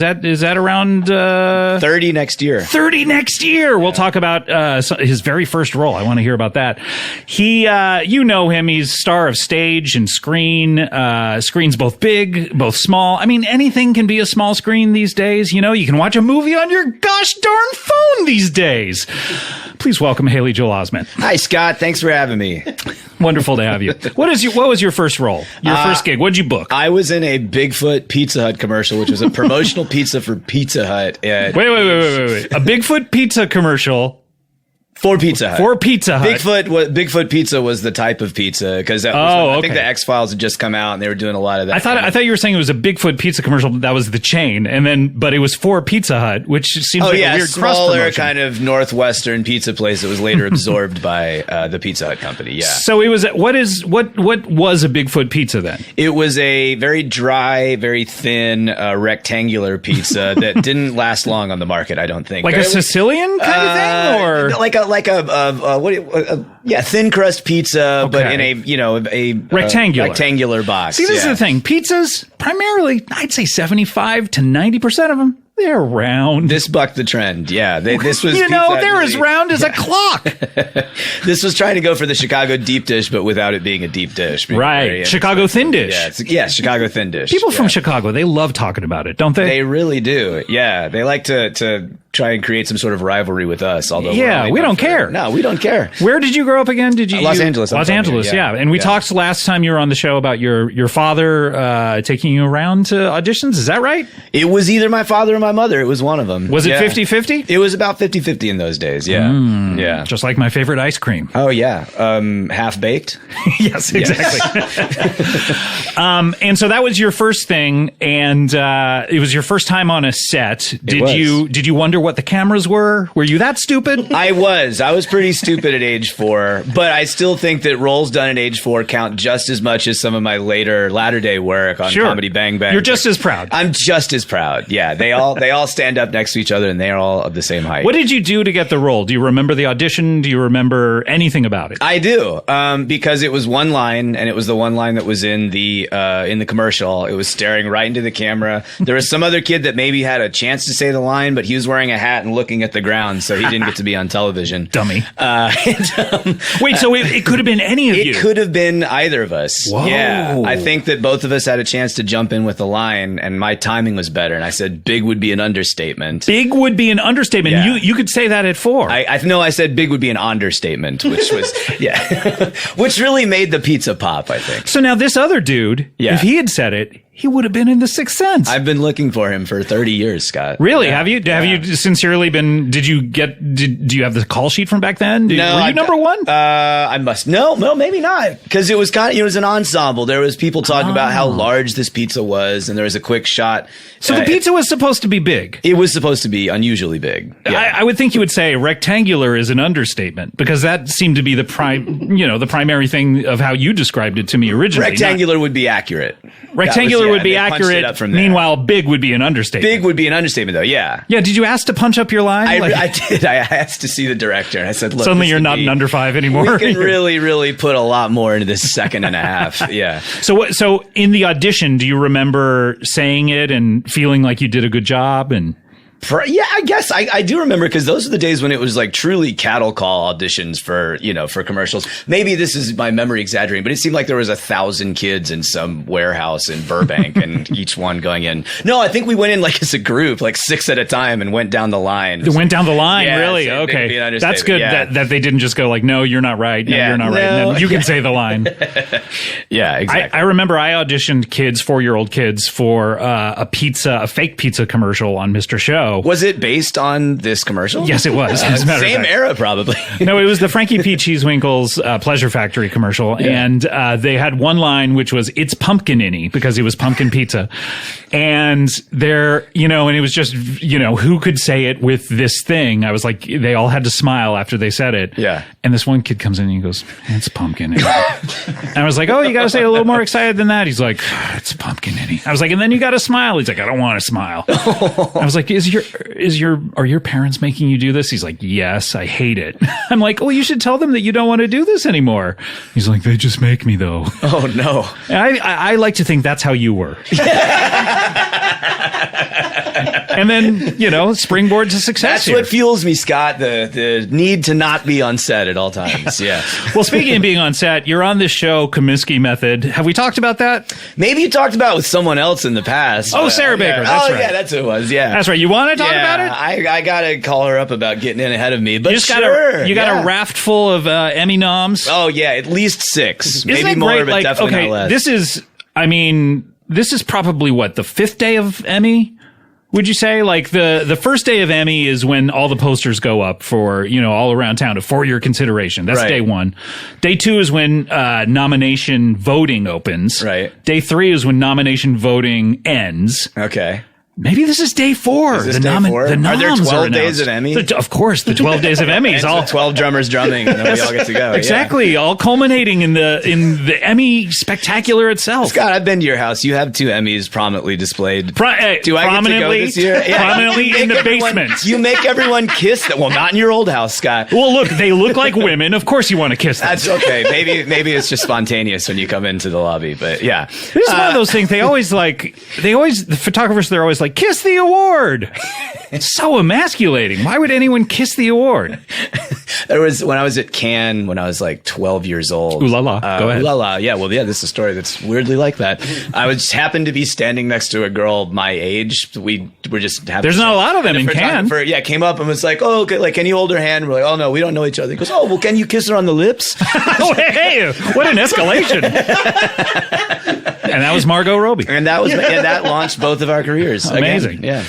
Is that around 30 next year? 30 next year. We'll talk about his very first role. I want to hear about that. He, you know him. He's star of stage and screen. Screens both big, both small. I mean, anything can be a small screen these days. You know, you can watch a movie on your gosh darn phone these days. Please welcome Haley Joel Osment. Hi, Scott. Thanks for having me. Wonderful to have you. What was your first role? Your first gig? What'd you book? I was in a Bigfoot Pizza Hut commercial, which was a promotional pizza for Pizza Hut. Wait. A Bigfoot pizza commercial. For Pizza Hut. For Pizza Hut. Bigfoot Pizza was the type of pizza because I think the X-Files had just come out and they were doing a lot of that. I thought you were saying it was a Bigfoot pizza commercial, but that was the chain, but it was for Pizza Hut, which seems like a weird cross promotion. Smaller kind of northwestern pizza place that was later absorbed by the Pizza Hut company. Yeah. So it was what was a Bigfoot pizza then? It was a very dry, very thin, rectangular pizza that didn't last long on the market. I don't think like a Sicilian kind of thing, or thin crust pizza, but in a rectangular box. See, this is the thing. Pizzas, primarily, I'd say 75 to 90% of them, they're round. This bucked the trend. Yeah. This was, they're as round as a clock. This was trying to go for the Chicago deep dish, but without it being a deep dish. Right. Chicago thin dish. Chicago thin dish. People from Chicago, they love talking about it, don't they? They really do. Yeah. They like to try and create some sort of rivalry with us. Although we don't care. No, we don't care. Where did you grow up again? Los Angeles. Los Angeles, yeah. And we talked last time you were on the show about your father taking you around to auditions. Is that right? It was either my father or my mother. It was one of them. Was it 50-50? It was about 50-50 in those days. Yeah. Yeah. Just like my favorite ice cream. Oh, yeah. Half baked. Yes, exactly. And so that was your first thing, and it was your first time on a set. Did you wonder what the cameras were? Were you that stupid? I was pretty stupid at age 4, but I still think that roles done at age 4 count just as much as some of my latter day work on Comedy Bang Bang. You're just as proud. I'm just as proud. Yeah, they all stand up next to each other and they're all of the same height. What did you do to get the role? Do you remember the audition? Do you remember anything about it? I do, because it was one line, and it was the one line that was in the commercial. It was staring right into the camera. There was some other kid that maybe had a chance to say the line, but he was wearing a hat and looking at the ground, so he didn't get to be on television. Dummy. Wait, so it could have been any of you? It could have been either of us. Whoa. Yeah. I think that both of us had a chance to jump in with the line, and my timing was better, and I said big would be an understatement. Big would be an understatement. Yeah. You could say that at 4. I said big would be an understatement, which was, which really made the pizza pop, I think. So now this other dude, if he had said it, he would have been in The Sixth Sense. I've been looking for him for 30 years, Scott. Really? Yeah. Have you? Yeah. Have you sincerely been? Do you have the call sheet from back then? Were you number one? I must. No, maybe not. Because it was it was an ensemble. There was people talking about how large this pizza was, and there was a quick shot. So the pizza was supposed to be big. It was supposed to be unusually big. Yeah. I would think you would say rectangular is an understatement, because that seemed to be the primary thing of how you described it to me originally. Rectangular would be accurate. Rectangular would be accurate. Meanwhile, big would be an understatement. Big would be an understatement, though. Yeah. Yeah. Did you ask to punch up your line? I did. I asked to see the director, and I said, "Look, suddenly you're not an under 5 anymore. We can really put a lot more into this second and a half." Yeah. So in the audition, do you remember saying it and feeling like you did a good job? And Yeah, I guess I do remember, because those are the days when it was like truly cattle call auditions for commercials. Maybe this is my memory exaggerating, but it seemed like there was 1,000 kids in some warehouse in Burbank and each one going in. No, I think we went in like as a group, like 6 at a time, and went down the line. Went down the line, yeah, really? So okay. That's good that they didn't just go like, no, you're not right. No, you're not right. And then you can say the line. Yeah, exactly. I remember I auditioned 4-year-old kids for a fake pizza commercial on Mr. Show. Was it based on this commercial? Yes, it was. Same era, probably. No, it was the Frankie P. Cheesewinkle's Pleasure Factory commercial. Yeah. And they had one line, which was, "It's pumpkin-inny," because it was pumpkin pizza. And and it was just, who could say it with this thing? I was like, they all had to smile after they said it. Yeah. And this one kid comes in and he goes, "It's pumpkin-inny." And I was like, "Oh, you got to say it a little more excited than that." He's like, "It's pumpkin-inny." I was like, "And then you got to smile." He's like, "I don't want to smile." I was like, are your parents making you do this? He's like, "Yes, I hate it." I'm like, "Well, you should tell them that you don't want to do this anymore." He's like, "They just make me, though." Oh, no. And I like to think that's how you were. And then, springboard to success. That's what fuels me, Scott. The need to not be on set at all times. Yeah. Well, speaking of being on set, you're on this show, Kominsky Method. Have we talked about that? Maybe you talked about it with someone else in the past. Oh, Sarah Baker. That's right. Yeah, that's who it was. Yeah. That's right. You want to talk about it? I got to call her up about getting in ahead of me. But you got a raft full of Emmy noms. Oh, yeah. At least 6. Isn't Maybe more, great? but definitely not less. This is probably what, the 5th day of Emmy? Would you say? Like the first day of Emmy is when all the posters go up for, all around town for your consideration. That's day 1. Day 2 is when nomination voting opens. Right. Day 3 is when nomination voting ends. Okay. Maybe this is day 4. Is this day 4? Are there 12 days of Emmy? Of course, the 12 days of Emmys. All 12 drummers drumming, and then we all get to go. Exactly, all culminating in the Emmy spectacular itself. Scott, I've been to your house. You have 2 Emmys prominently displayed. Do I get to go this year? Yeah. Prominently in the basement. You make everyone kiss them. Well, not in your old house, Scott. Well, look, they look like women. Of course you want to kiss them. That's okay. Maybe it's just spontaneous when you come into the lobby, but yeah. This is one of those things the photographers, they're always like, kiss the award. It's so emasculating. Why would anyone kiss the award? There was, when I was at Cannes, when I was like 12 years old. Ooh la la. Go ahead. Ooh la la. Yeah, well, yeah, this is a story that's weirdly like that. I happened to be standing next to a girl my age. We were just having. There's not a lot of them in Cannes. Came up and was like, oh, okay, like, can you hold her hand? We're like, oh, no, we don't know each other. He goes, oh, well, can you kiss her on the lips? Oh, hey, what an escalation. And that was Margot Robbie. And that launched both of our careers. Amazing. Again.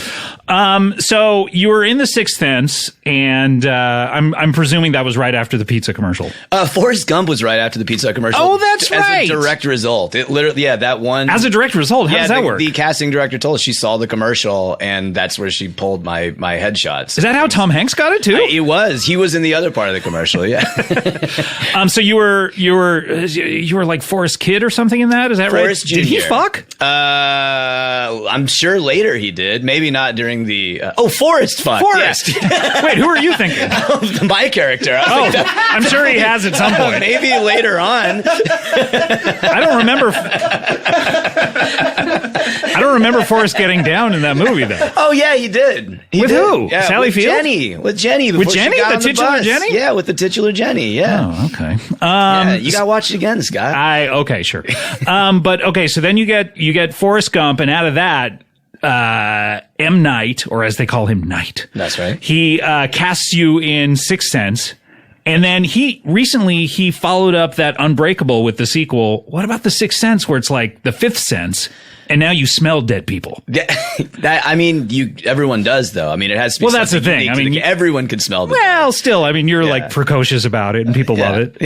Yeah. So you were in The Sixth Sense, and I'm presuming that was right after the pizza commercial. Forrest Gump was right after the pizza commercial. Oh, that's right. As a direct result. It literally, that one. As a direct result, how does that work? The casting director told us she saw the commercial, and that's where she pulled my headshots. Is that how Tom Hanks got it too? It was. He was in the other part of the commercial. Yeah. So you were like Forrest Kid or something in that? Is that Forrest right? Jr. Did he fuck? I'm sure later he did. Maybe not during the. Forrest fucked. Forrest. Yeah. Wait, who are you thinking? My character. I'm sure he has at some point. Maybe later on. I don't remember Forrest getting down in that movie though. Oh yeah, he did. With who? Yeah, Sally Field? With Jenny. With Jenny, the titular Jenny? Yeah, with the titular Jenny. Yeah. Oh, okay. You gotta watch it again, Scott. Okay, sure. But okay, so then you get Forrest Gump, and out of that, M. Night, or as they call him, Night. That's right. He casts you in Sixth Sense. And then he followed up that Unbreakable with the sequel. What about the Sixth Sense, where it's like the Fifth Sense, and now you smell dead people? Everyone does though. I mean, it has to be. Well, that's the thing. I mean, everyone can smell them. Well, still, I mean, you're like precocious about it, and people love it.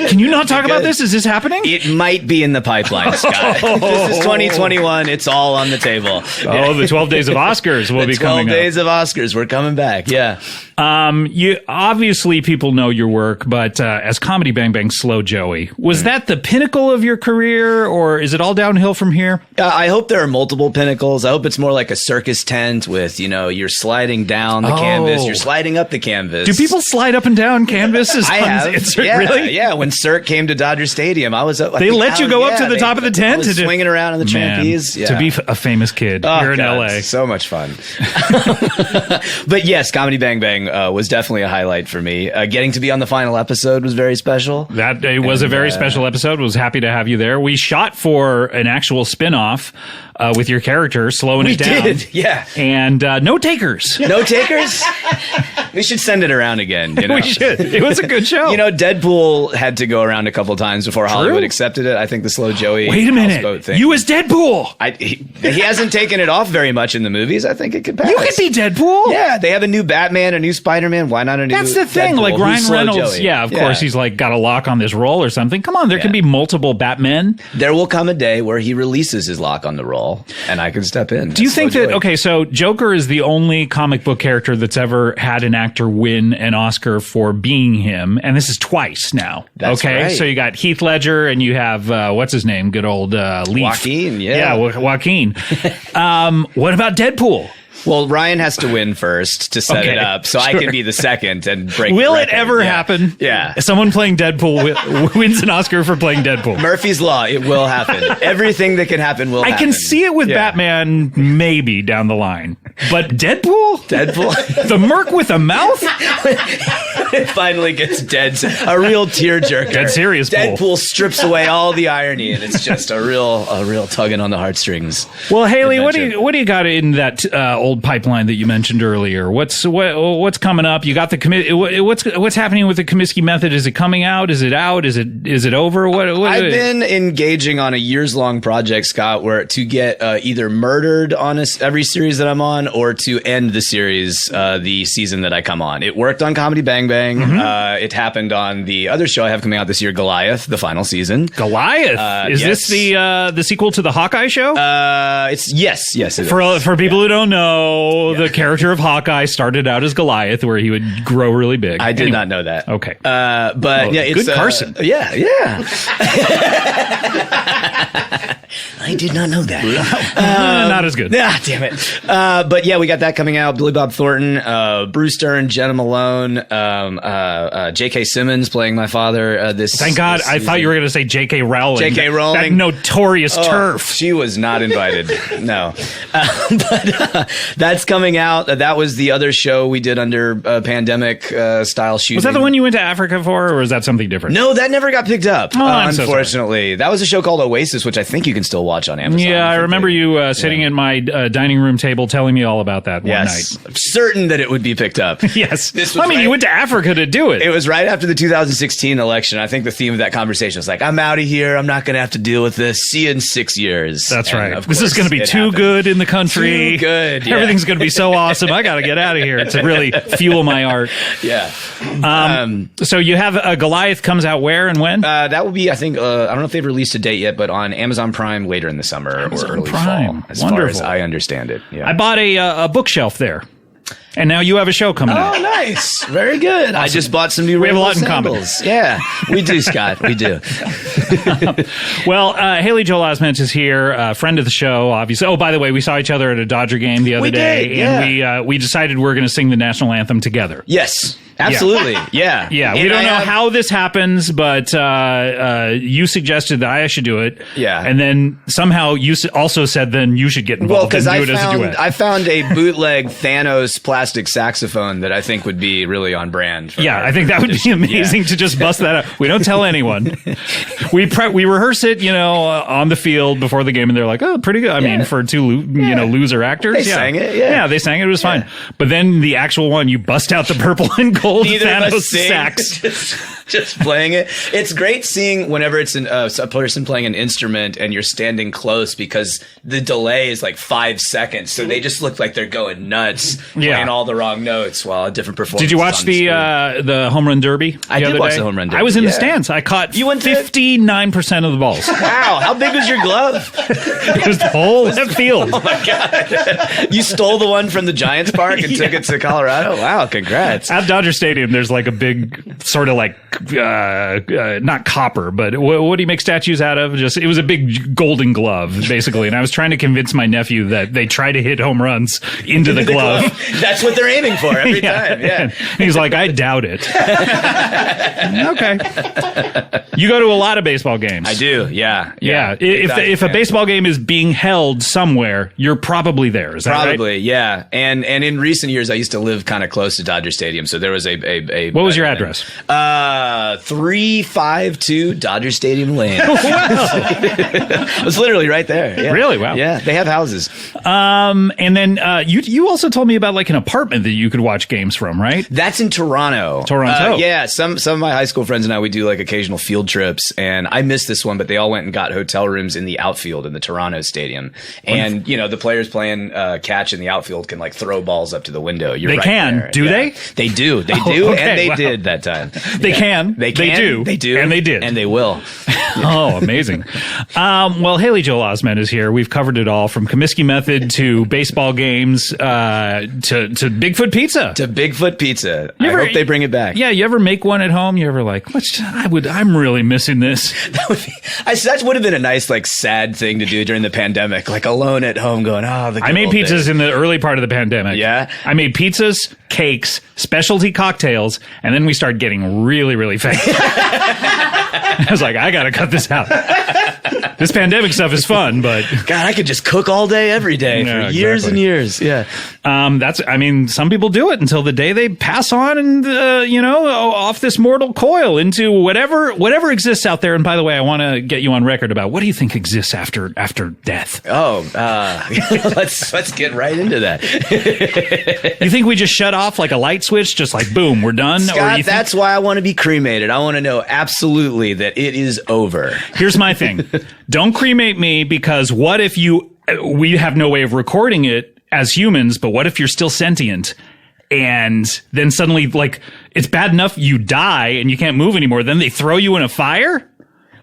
Can you not talk about this? Is this happening? It might be in the pipeline, Scott. This is 2021. It's all on the table. Oh, the 12 Days of Oscars will be coming up. 12 Days of Oscars. We're coming back. Yeah. You obviously people know your work, but as Comedy Bang Bang Slow Joey, was that the pinnacle of your career, or is it all downhill from here? I hope there are multiple pinnacles. I hope it's more like a circus tent with, you're sliding down the canvas, you're sliding up the canvas. Do people slide up and down canvases? I have. Really? Yeah. When Cirque came to Dodger Stadium, I was. They let you go up to the top of the tent, I was swinging around on the trapeze. To be a famous kid here in LA, so much fun. But yes, Comedy Bang Bang was definitely a highlight for me. Getting to be on the final episode was very special. It was a very special episode. Was happy to have you there. We shot for an actual spin-off with your character slowing it down. We did, yeah. And no takers. No takers? We should send it around again. We should. It was a good show. Deadpool had to go around a couple times before Hollywood accepted it. I think the Slow Joey. Wait a minute. Thing. You as Deadpool. He hasn't taken it off very much in the movies. I think it could pass. You could be Deadpool. Yeah, they have a new Batman, a new Spider-Man. Why not a new That's the thing. Deadpool? Like Ryan Reynolds. Joey? Yeah, of course. He's like got a lock on this role or something. Come on, there can be multiple Batmen. There will come a day where he releases his lock on the role, and I can step in. Do you think that, so Joker is the only comic book character that's ever had an actor win an Oscar for being him, and this is twice now. That's right. So you got Heath Ledger, and you have, what's his name? Good old Leaf. Joaquin, Yeah, Joaquin. What about Deadpool? Well, Ryan has to win first to set it up, so I can be the second and break. Will the it record. ever happen? Yeah. Someone playing Deadpool wins an Oscar for playing Deadpool. Murphy's Law. It will happen. Everything that can happen will happen. I can see it with Batman maybe down the line. But Deadpool? The merc with a mouth? It finally gets dead. A real tearjerker. Dead serious. Deadpool strips away all the irony, and it's just a real tugging on the heartstrings. Well, Haley, what do you got in that old pipeline that you mentioned earlier? What's coming up? You got the what's happening with the Kominsky Method? Is it coming out? Is it out? Is it over? I've been engaging on a years-long project, Scott, where to get either murdered on every series that I'm on, or to end the series the season that I come on. It worked on Comedy Bang Bang. Mm-hmm. It happened on the other show I have coming out this year, Goliath, the final season. Goliath? Is this the sequel to the Hawkeye show? It's yes, it is. For people who don't know, the character of Hawkeye started out as Goliath, where he would grow really big. I did not know that. Okay, but yeah, it's good Carson. Yeah. I did not know that. Not as good. Ah, damn it. But yeah, we got that coming out. Billy Bob Thornton, Bruce Dern, Jenna Malone, J.K. Simmons playing my father. Thank God. I thought you were going to say J.K. Rowling. J.K. Rowling. That notorious turf. She was not invited. No. But that's coming out. That was the other show we did under pandemic style shooting. Was that the one you went to Africa for, or was that something different? No, that never got picked up. Unfortunately. That was a show called Oasis, which I think you can still watch on Amazon. Yeah, I remember you sitting at my dining room table telling me all about that one night. I'm certain that it would be picked up. Yes. You went to Africa to do it. It was right after the 2016 election. I think the theme of that conversation was like, I'm out of here. I'm not going to have to deal with this. See you in 6 years. That's right. This is going to be too good in the country. Too good. Yeah. Everything's going to be so awesome. I got to get out of here to really fuel my art. Yeah. So you have Goliath comes out where and when? That will be, I think, I don't know if they've released a date yet, but on Amazon Prime later in the summer or early fall, as far as I understand it. Yeah. I bought a bookshelf there. And now you have a show coming out. Oh, nice. Very good. Awesome. I just bought some new We have a lot in sandals. common. Yeah, we do, Scott. We do. Well, Haley Joel Osment is here, friend of the show, obviously. Oh, by the way, we saw each other at a Dodger game the other day. Did, yeah. And we decided we're going to sing the national anthem together. Yes. Absolutely. Yeah. Yeah. We don't know how this happens, but you suggested that I should do it. Yeah. And then somehow you also said then you should get involved and do it as a duet. I found a bootleg Thanos plastic saxophone that I think would be really on brand. I think that would be amazing to just bust that out. We don't tell anyone. We rehearse it, on the field before the game, and they're like, "Oh, pretty good." I mean, for two, loser actors, they sang it. Yeah, they sang it. It was fine. But then the actual one, you bust out the purple and gold Thanos sax. Just playing it. It's great seeing whenever it's a person playing an instrument and you're standing close, because the delay is like 5 seconds, so they just look like they're going nuts, playing all the wrong notes while a different performance. Did you watch the home run derby? I did watch the home run derby. I was in the stands. I caught 59% of the balls. Wow! How big was your glove? It was the whole left field. Oh my god! You stole the one from the Giants Park and took it to Colorado. Wow! Congrats. At Dodger Stadium, there's like a big sort of like not copper, but what do you make statues out of? It was a big golden glove, basically. And I was trying to convince my nephew that they try to hit home runs into the glove. That's what they're aiming for every time. Yeah. And he's like, I doubt it. Okay. You go to a lot of baseball games. I do. Yeah. If a baseball game is being held somewhere, you're probably there. Is that right? Probably. Yeah. And in recent years, I used to live kind of close to Dodger Stadium, so there was a what was your address? 352 Dodger Stadium Lane. It was literally right there. Yeah. Really? Wow. Yeah, they have houses. And then you also told me about like an apartment that you could watch games from, right? That's in Toronto. Yeah, some of my high school friends and I, we do like occasional field trips, and I missed this one, but they all went and got hotel rooms in the outfield in the Toronto stadium. And the players playing catch in the outfield can like throw balls up to the window. They can. There. Do they? They do. They do. Okay, and they did that time. They can. They do. They do. And they did. And they will. Oh, amazing. Well, Haley Joel Osment is here. We've covered it all from Kominsky Method to baseball games to Bigfoot Pizza. To Bigfoot Pizza. I hope they bring it back. Yeah, you ever make one at home? You ever like, I'm really missing this. That would have been a nice, like, sad thing to do during the pandemic, like alone at home going, oh, the good I made old pizzas days. in the early part of the pandemic. Yeah? I made pizzas, cakes, specialty cocktails, and then we started getting really, really fat. I was like, I got to cut this out. This pandemic stuff is fun, but God, I could just cook all day, every day for years and years. Yeah. Some people do it until the day they pass on and, off this mortal coil into whatever exists out there. And by the way, I want to get you on record about what do you think exists after death? Oh, let's get right into that. You think we just shut off like a light switch, just like boom, we're done? Scott, that's why I want to be cremated. I want to know absolutely that it is over. Here's my thing. Don't cremate me, because what if we have no way of recording it as humans, but what if you're still sentient? And then suddenly, like, it's bad enough you die and you can't move anymore. Then they throw you in a fire?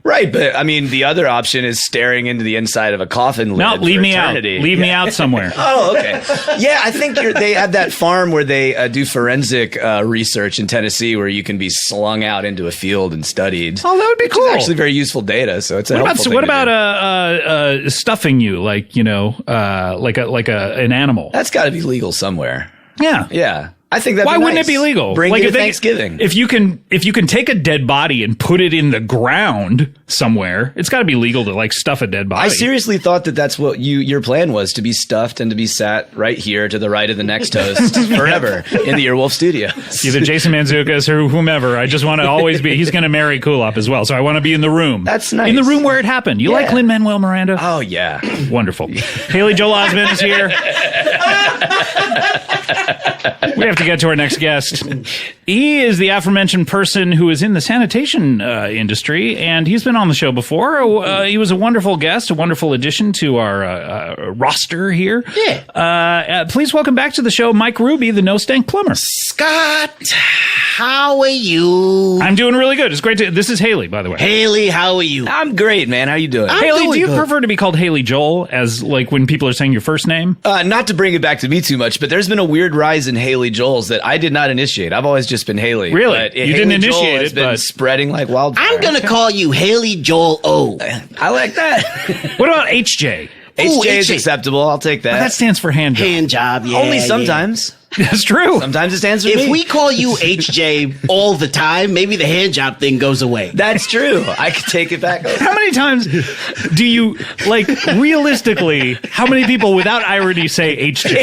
Right, but I mean, the other option is staring into the inside of a coffin lid. No, leave me eternity. out. Leave me out somewhere. Oh, okay. Yeah, I think they have that farm where they do forensic research in Tennessee, where you can be slung out into a field and studied. Oh, that would be cool. It's actually very useful data. So it's what about stuffing you like an animal? That's got to be legal somewhere. Yeah. Yeah. I think that. Why wouldn't it be legal? Bring like it to Thanksgiving. If you can take a dead body and put it in the ground somewhere, it's got to be legal to like stuff a dead body. I seriously thought that's what your plan was, to be stuffed and to be sat right here to the right of the next host forever in the Earwolf studio. Either Jason Mantzoukas or whomever. I just want to always be. He's going to marry Kulop as well, so I want to be in the room. That's nice. In the room where it happened. You like Lin-Manuel Miranda? Oh yeah, wonderful. Haley Joel Osment is here. We have to get to our next guest. He is the aforementioned person who is in the sanitation industry, and he's been on the show before. He was a wonderful guest, a wonderful addition to our roster here. Yeah. Please welcome back to the show, Mike Ruby, the No Stank plumber. Scott, how are you? I'm doing really good. It's great to. This is Haley, by the way. Haley, how are you? I'm great, man. How you doing? Haley, do you prefer to be called Haley Joel, as like when people are saying your first name? Not to bring it back to me too much, but there's been a weird rise in Haley Joels that I did not initiate. I've always just been Haley. Really? But You Haley didn't Joel initiate has it, been but spreading like wildfire. I'm going to call you Haley Joel O. I like that. What about HJ? HJ is HJ. acceptable. I'll take that. That stands for hand job. Hand job, yeah. Only yeah. sometimes. That's true. Sometimes it stands for me. If we call you HJ all the time, maybe the hand job thing goes away. That's true. I could take it back over. How many times do you, like, realistically, how many people without irony say HJ?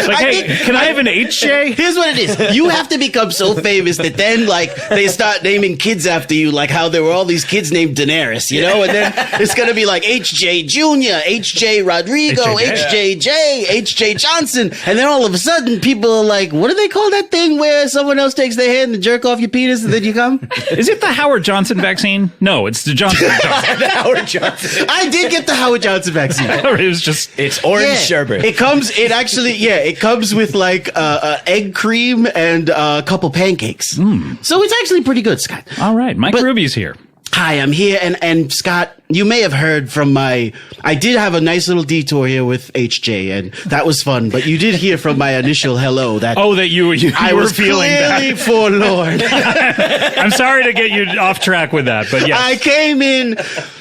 Like, hey, can I have an HJ? Here's what it is. You have to become so famous that then, like, they start naming kids after you, like how there were all these kids named Daenerys, you know? And then it's going to be like HJ Jr., HJ Rodrigo, HJJ, HJ Johnson. And then all of a sudden, people are like, what do they call that thing where someone else takes their hand and jerk off your penis and then you come? Is it the Howard Johnson vaccine? No, it's the Johnson. The Howard Johnson. I did get the Howard Johnson vaccine. It was just. It's orange sherbet. It comes with like egg cream and a couple pancakes. So it's actually pretty good, Scott. All right. Mike Ruby's here. Hi, I'm here, and Scott, you may have heard from I did have a nice little detour here with HJ, and that was fun, but you did hear from my initial hello that... Oh, that you I were was feeling clearly that. forlorn. I'm sorry to get you off track with that, but yes. I came in,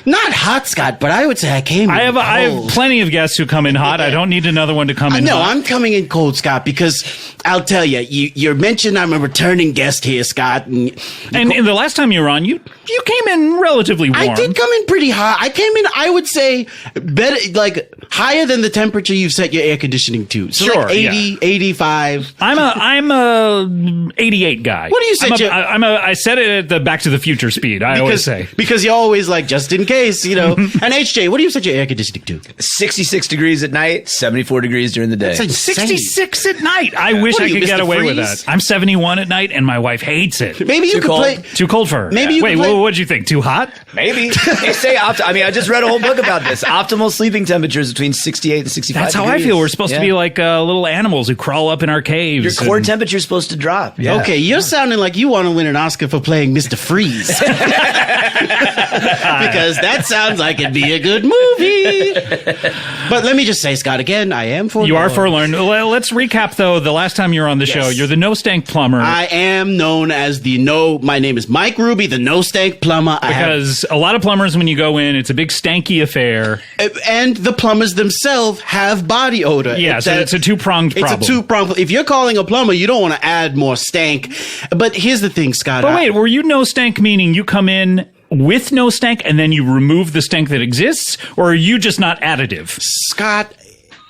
not hot, Scott, but I would say I came in I have cold. plenty of guests who come in hot. I don't need another one to come in No, hot. I'm coming in cold, Scott, because I'll tell you, you mentioned I'm a returning guest here, Scott. And the last time you were on, you came in relatively warm. I did come in pretty hot. I came in, I would say, better, like higher than the temperature you've set your air conditioning to. So Sure, like 80, 85. I'm a 88 guy. What do you say, I set it at the Back to the Future speed. I always say, because you're always like, just in case, you know. And HJ, what do you set your air conditioning to? 66 degrees at night, 74 degrees during the day. That's insane. 66 at night. I wish What are I you, could get Mr. away with Freeze? that. I'm 71 at night, and my wife hates it. Maybe you Too could cold. play. Too cold for her. Maybe you Wait, could play- what'd you think? Too hot? Maybe. They say I just read a whole book about this. Optimal sleeping temperatures between 68 and 65 That's how degrees. I feel. We're supposed to be like little animals who crawl up in our caves. Your core temperature is supposed to drop. Yeah. Okay, you're sounding like you want to win an Oscar for playing Mr. Freeze. Because that sounds like it'd be a good movie. But let me just say, Scott, again, I am forlorn. You are forlorn. Let's recap, though, the last time you were on the show. You're the No Stank plumber. I am known as my name is Mike Ruby, the No Stank plumber. Because a lot of plumbers, when you go in, it's a big stanky affair. And the plumbers themselves have body odor. Yeah, so it's a two-pronged problem. It's a two-pronged. If you're calling a plumber, you don't want to add more stank. But here's the thing, Scott. But wait, were you No Stank meaning you come in with no stank and then you remove the stank that exists? Or are you just not additive? Scott,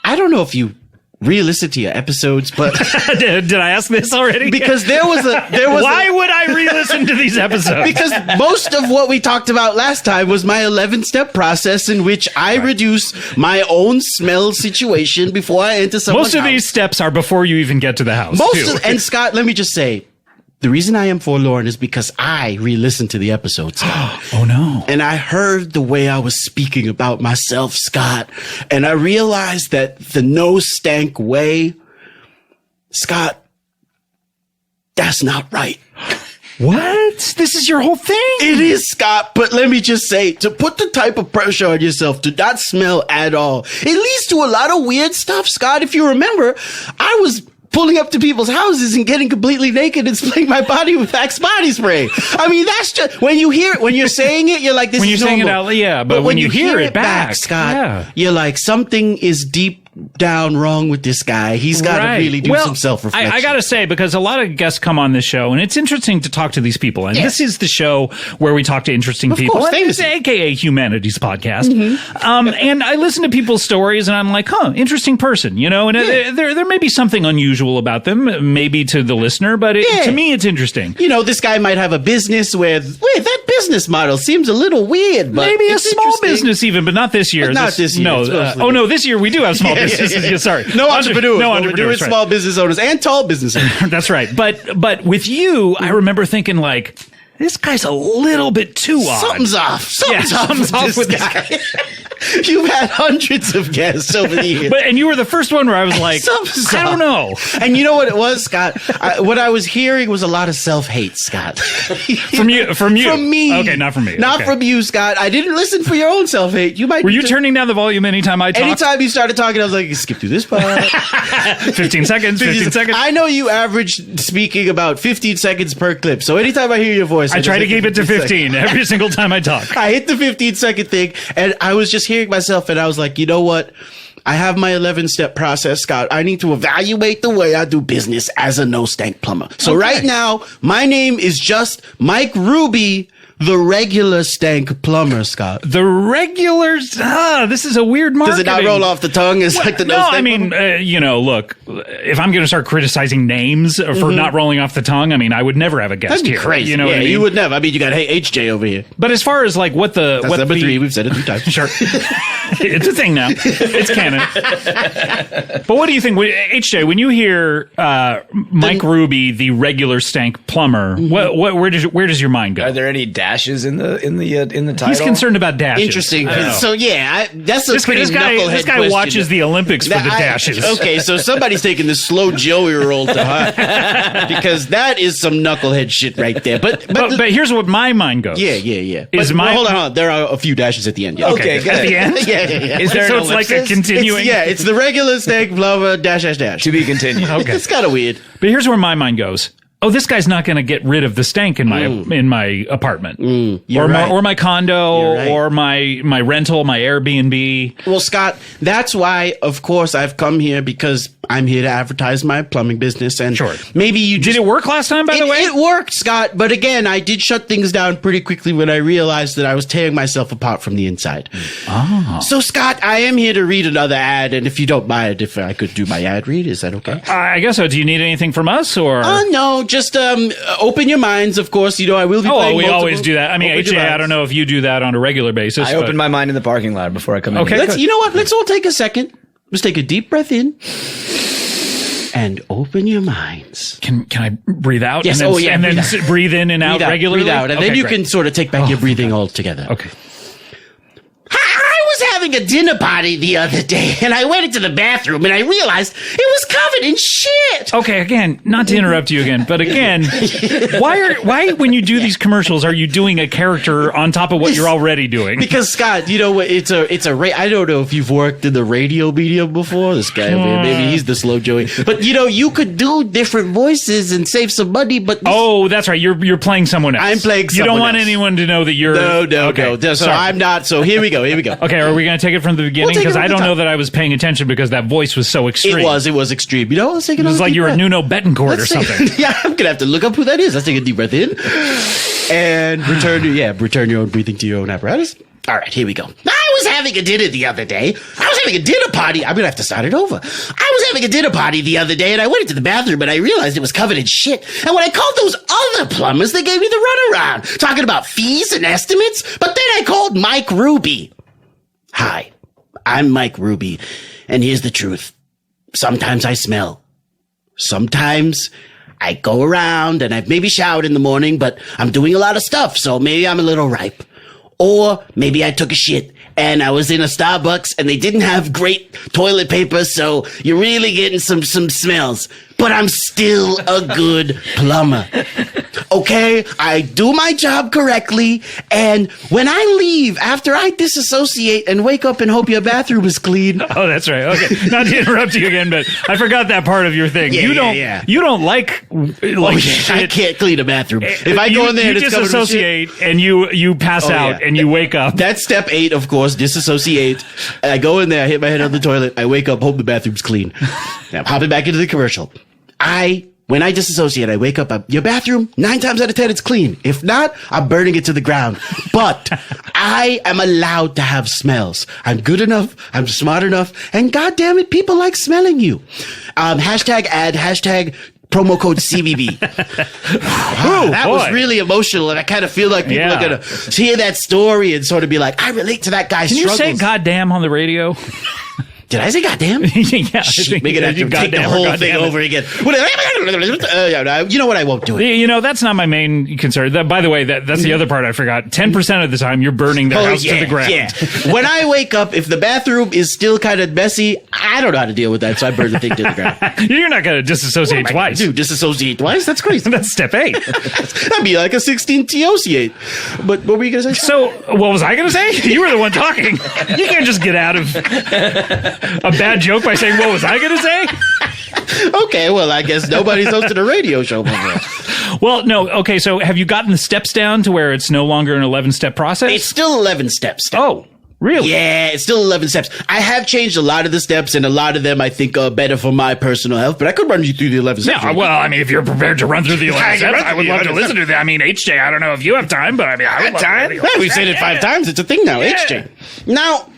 I don't know if you re-listen to your episodes, but Did I ask this already? because there was Why would I re-listen to these episodes? because most of what we talked about last time was my 11-step process in which I reduce my own smell situation before I enter someone's most of house. these steps are before you even get to the house. And Scott, let me just say, the reason I am forlorn is because I re-listened to the episodes. Oh no. And I heard the way I was speaking about myself, Scott, and I realized that the no stank way, Scott, that's not right. What? This is your whole thing? It is, Scott, but let me just say, to put the type of pressure on yourself to not smell at all, it leads to a lot of weird stuff, Scott. If you remember, I was pulling up to people's houses and getting completely naked and spraying my body with Axe body spray. I mean, that's just, when you hear it, when you're saying it, you're like, this when is you're saying it normal. out, yeah, but when you hear it back, Scott, you're like, something is deep down wrong with this guy. He's got to really do some self-reflection. I got to say, because a lot of guests come on this show, and it's interesting to talk to these people. And this is the show where we talk to interesting people. Course, It's AKA Humanities Podcast. And I listen to people's stories, and I'm like, interesting person, you know? And there may be something unusual about them, maybe to the listener, but to me, it's interesting. You know, this guy might have a business where, that business model seems a little weird, but maybe a it's small interesting. business even, but not this year. But not this year. No. No, this year we do have small businesses. Yeah, sorry. No entrepreneurs. No We're entrepreneurs. doing small business owners and tall business owners. That's right. But with you, I remember thinking like, this guy's a little bit too odd. Something's off. Something's off with this guy. You've had hundreds of guests over the years. And you were the first one where I was like, I don't know. And you know what it was, Scott? What I was hearing was a lot of self-hate, Scott. From you? From me. Okay, not from me. Not from you, Scott. I didn't listen for your own self-hate. Were you turning down the volume anytime I talked? Anytime you started talking, I was like, skip through this part. 15 seconds. I know you average speaking about 15 seconds per clip. So anytime I hear your voice, I try to keep it to 15 every single time I talk. I hit the 15-second thing, and I was just hearing myself, and I was like, you know what? I have my 11-step process, Scott. I need to evaluate the way I do business as a no-stank plumber. So right now, my name is just Mike Ruby, the regular stank plumber, Scott. The regulars? This is a weird marketing. Does it not roll off the tongue? It's like the no stank I mean, look, if I'm going to start criticizing names for not rolling off the tongue, I mean, I would never have a guest That'd be here. crazy. You know what I mean? You would never. I mean, you got HJ over here. But as far as like what That's number 3. We've said it 3 times. Sure. It's a thing now. It's canon. But what do you think, HJ, when you hear Mike Ruby, the regular stank plumber, where does your mind go? Are there any dashes in the title? He's concerned about dashes. Interesting. So that's a pretty this guy question. watches the Olympics for the dashes. Okay, so somebody's taking the slow Joey roll to heart because that is some knucklehead shit right there. But here's what my mind goes. Yeah. Hold on. There are a few dashes at the end. Yeah. Okay, good. At the end? Yeah. Is there So an it's like a ellipsis? continuing. It's the regular stank plumber dash. To be continued. Okay. It's kind of weird. But here's where my mind goes. Oh, this guy's not going to get rid of the stank in my apartment, or my condo, or my rental, my Airbnb. Well, Scott, that's why, of course, I've come here because I'm here to advertise my plumbing business. And maybe you did it work last time? By the way, it worked, Scott. But again, I did shut things down pretty quickly when I realized that I was tearing myself apart from the inside. Oh. So, Scott, I am here to read another ad, and if you don't mind, if I could do my ad read, is that okay? I guess so. Do you need anything from us, or? No. Just open your minds, of course. You know, I will be playing we always do that. I mean, HJ, I don't know if you do that on a regular basis. I open my mind in the parking lot before I come in. Okay, you know what? Let's all take a second. Let's take a deep breath in and open your minds. Can I breathe out? Yes. And then breathe in and out regularly? Breathe out. And then you can sort of take back your breathing altogether. Okay. having a dinner party the other day, and I went into the bathroom, and I realized it was covered in shit. Okay, again, not to interrupt you again, but again, why when you do these commercials are you doing a character on top of what you're already doing? Because Scott, you know what? I don't know if you've worked in the radio medium before. This guy over here, maybe he's the slow Joey. But you could do different voices and save some money. But oh, that's right. You're playing someone else. I'm playing. You don't want anyone to know that you're. No. So sorry. I'm not. So here we go. Okay, are we going to take it from the beginning? Because I don't know that I was paying attention because that voice was so extreme. It was extreme. Let's take it was like you were Nuno Bettencourt or something. Yeah, I'm gonna have to look up who that is. Let's take a deep breath in and return your own breathing to your own apparatus. All right, here we go. I was having a dinner the other day. I was having a dinner party. I'm going to have to start it over. I was having a dinner party the other day, and I went into the bathroom, and I realized it was covered in shit. And when I called those other plumbers, they gave me the runaround, talking about fees and estimates. But then I called Mike Ruby. Hi, I'm Mike Ruby, and here's the truth. Sometimes I smell. Sometimes I go around, and I've maybe showered in the morning, but I'm doing a lot of stuff, so maybe I'm a little ripe. Or maybe I took a shit and I was in a Starbucks and they didn't have great toilet paper, so you're really getting some smells. But I'm still a good plumber. Okay? I do my job correctly, and when I leave, after I disassociate and wake up and hope your bathroom is clean. Oh, that's right. Okay. Not to interrupt you again, but I forgot that part of your thing. You don't like shit. I can't clean a bathroom. If I go in there and it's covered with shit. You disassociate and you pass out and you wake up. That's step 8, of course, disassociate. I go in there, I hit my head on the toilet, I wake up, hope the bathroom's clean. Now I'm hopping back into the commercial. When I disassociate, I wake up, your bathroom, 9 times out of 10, it's clean. If not, I'm burning it to the ground. But I am allowed to have smells. I'm good enough, I'm smart enough, and goddamn it, people like smelling you. Hashtag ad, hashtag promo code CBB. That was really emotional, and I kind of feel like people are going to hear that story and sort of be like, I relate to that guy's struggles. Can you say goddamn on the radio? Did I say goddamn? Yeah. We're going to have to take the whole thing over again. You know what? I won't do it. That's not my main concern. By the way, that's the other part I forgot. 10% of the time, you're burning their house to the ground. Yeah. When I wake up, if the bathroom is still kind of messy, I don't know how to deal with that, so I burn the thing to the ground. You're not going to disassociate twice. Disassociate twice? That's crazy. That's step 8. That'd be like a 16-T-associate. But what were you going to say? So, what was I going to say? You were the one talking. You can't just get out of a bad joke by saying, what was I going to say? Okay, well, I guess nobody's hosted a radio show before. Well, no. Okay, so have you gotten the steps down to where it's no longer an 11-step process? It's still 11 steps. Oh, really? Yeah, it's still 11 steps. I have changed a lot of the steps, and a lot of them I think are better for my personal health, but I could run you through the 11 steps. Yeah, well, I mean, if you're prepared to run through the 11 steps, I would love to listen to that. I mean, HJ, I don't know if you have time, but I mean, I would love time. We've said it 5 times. It's a thing now, HJ. Now,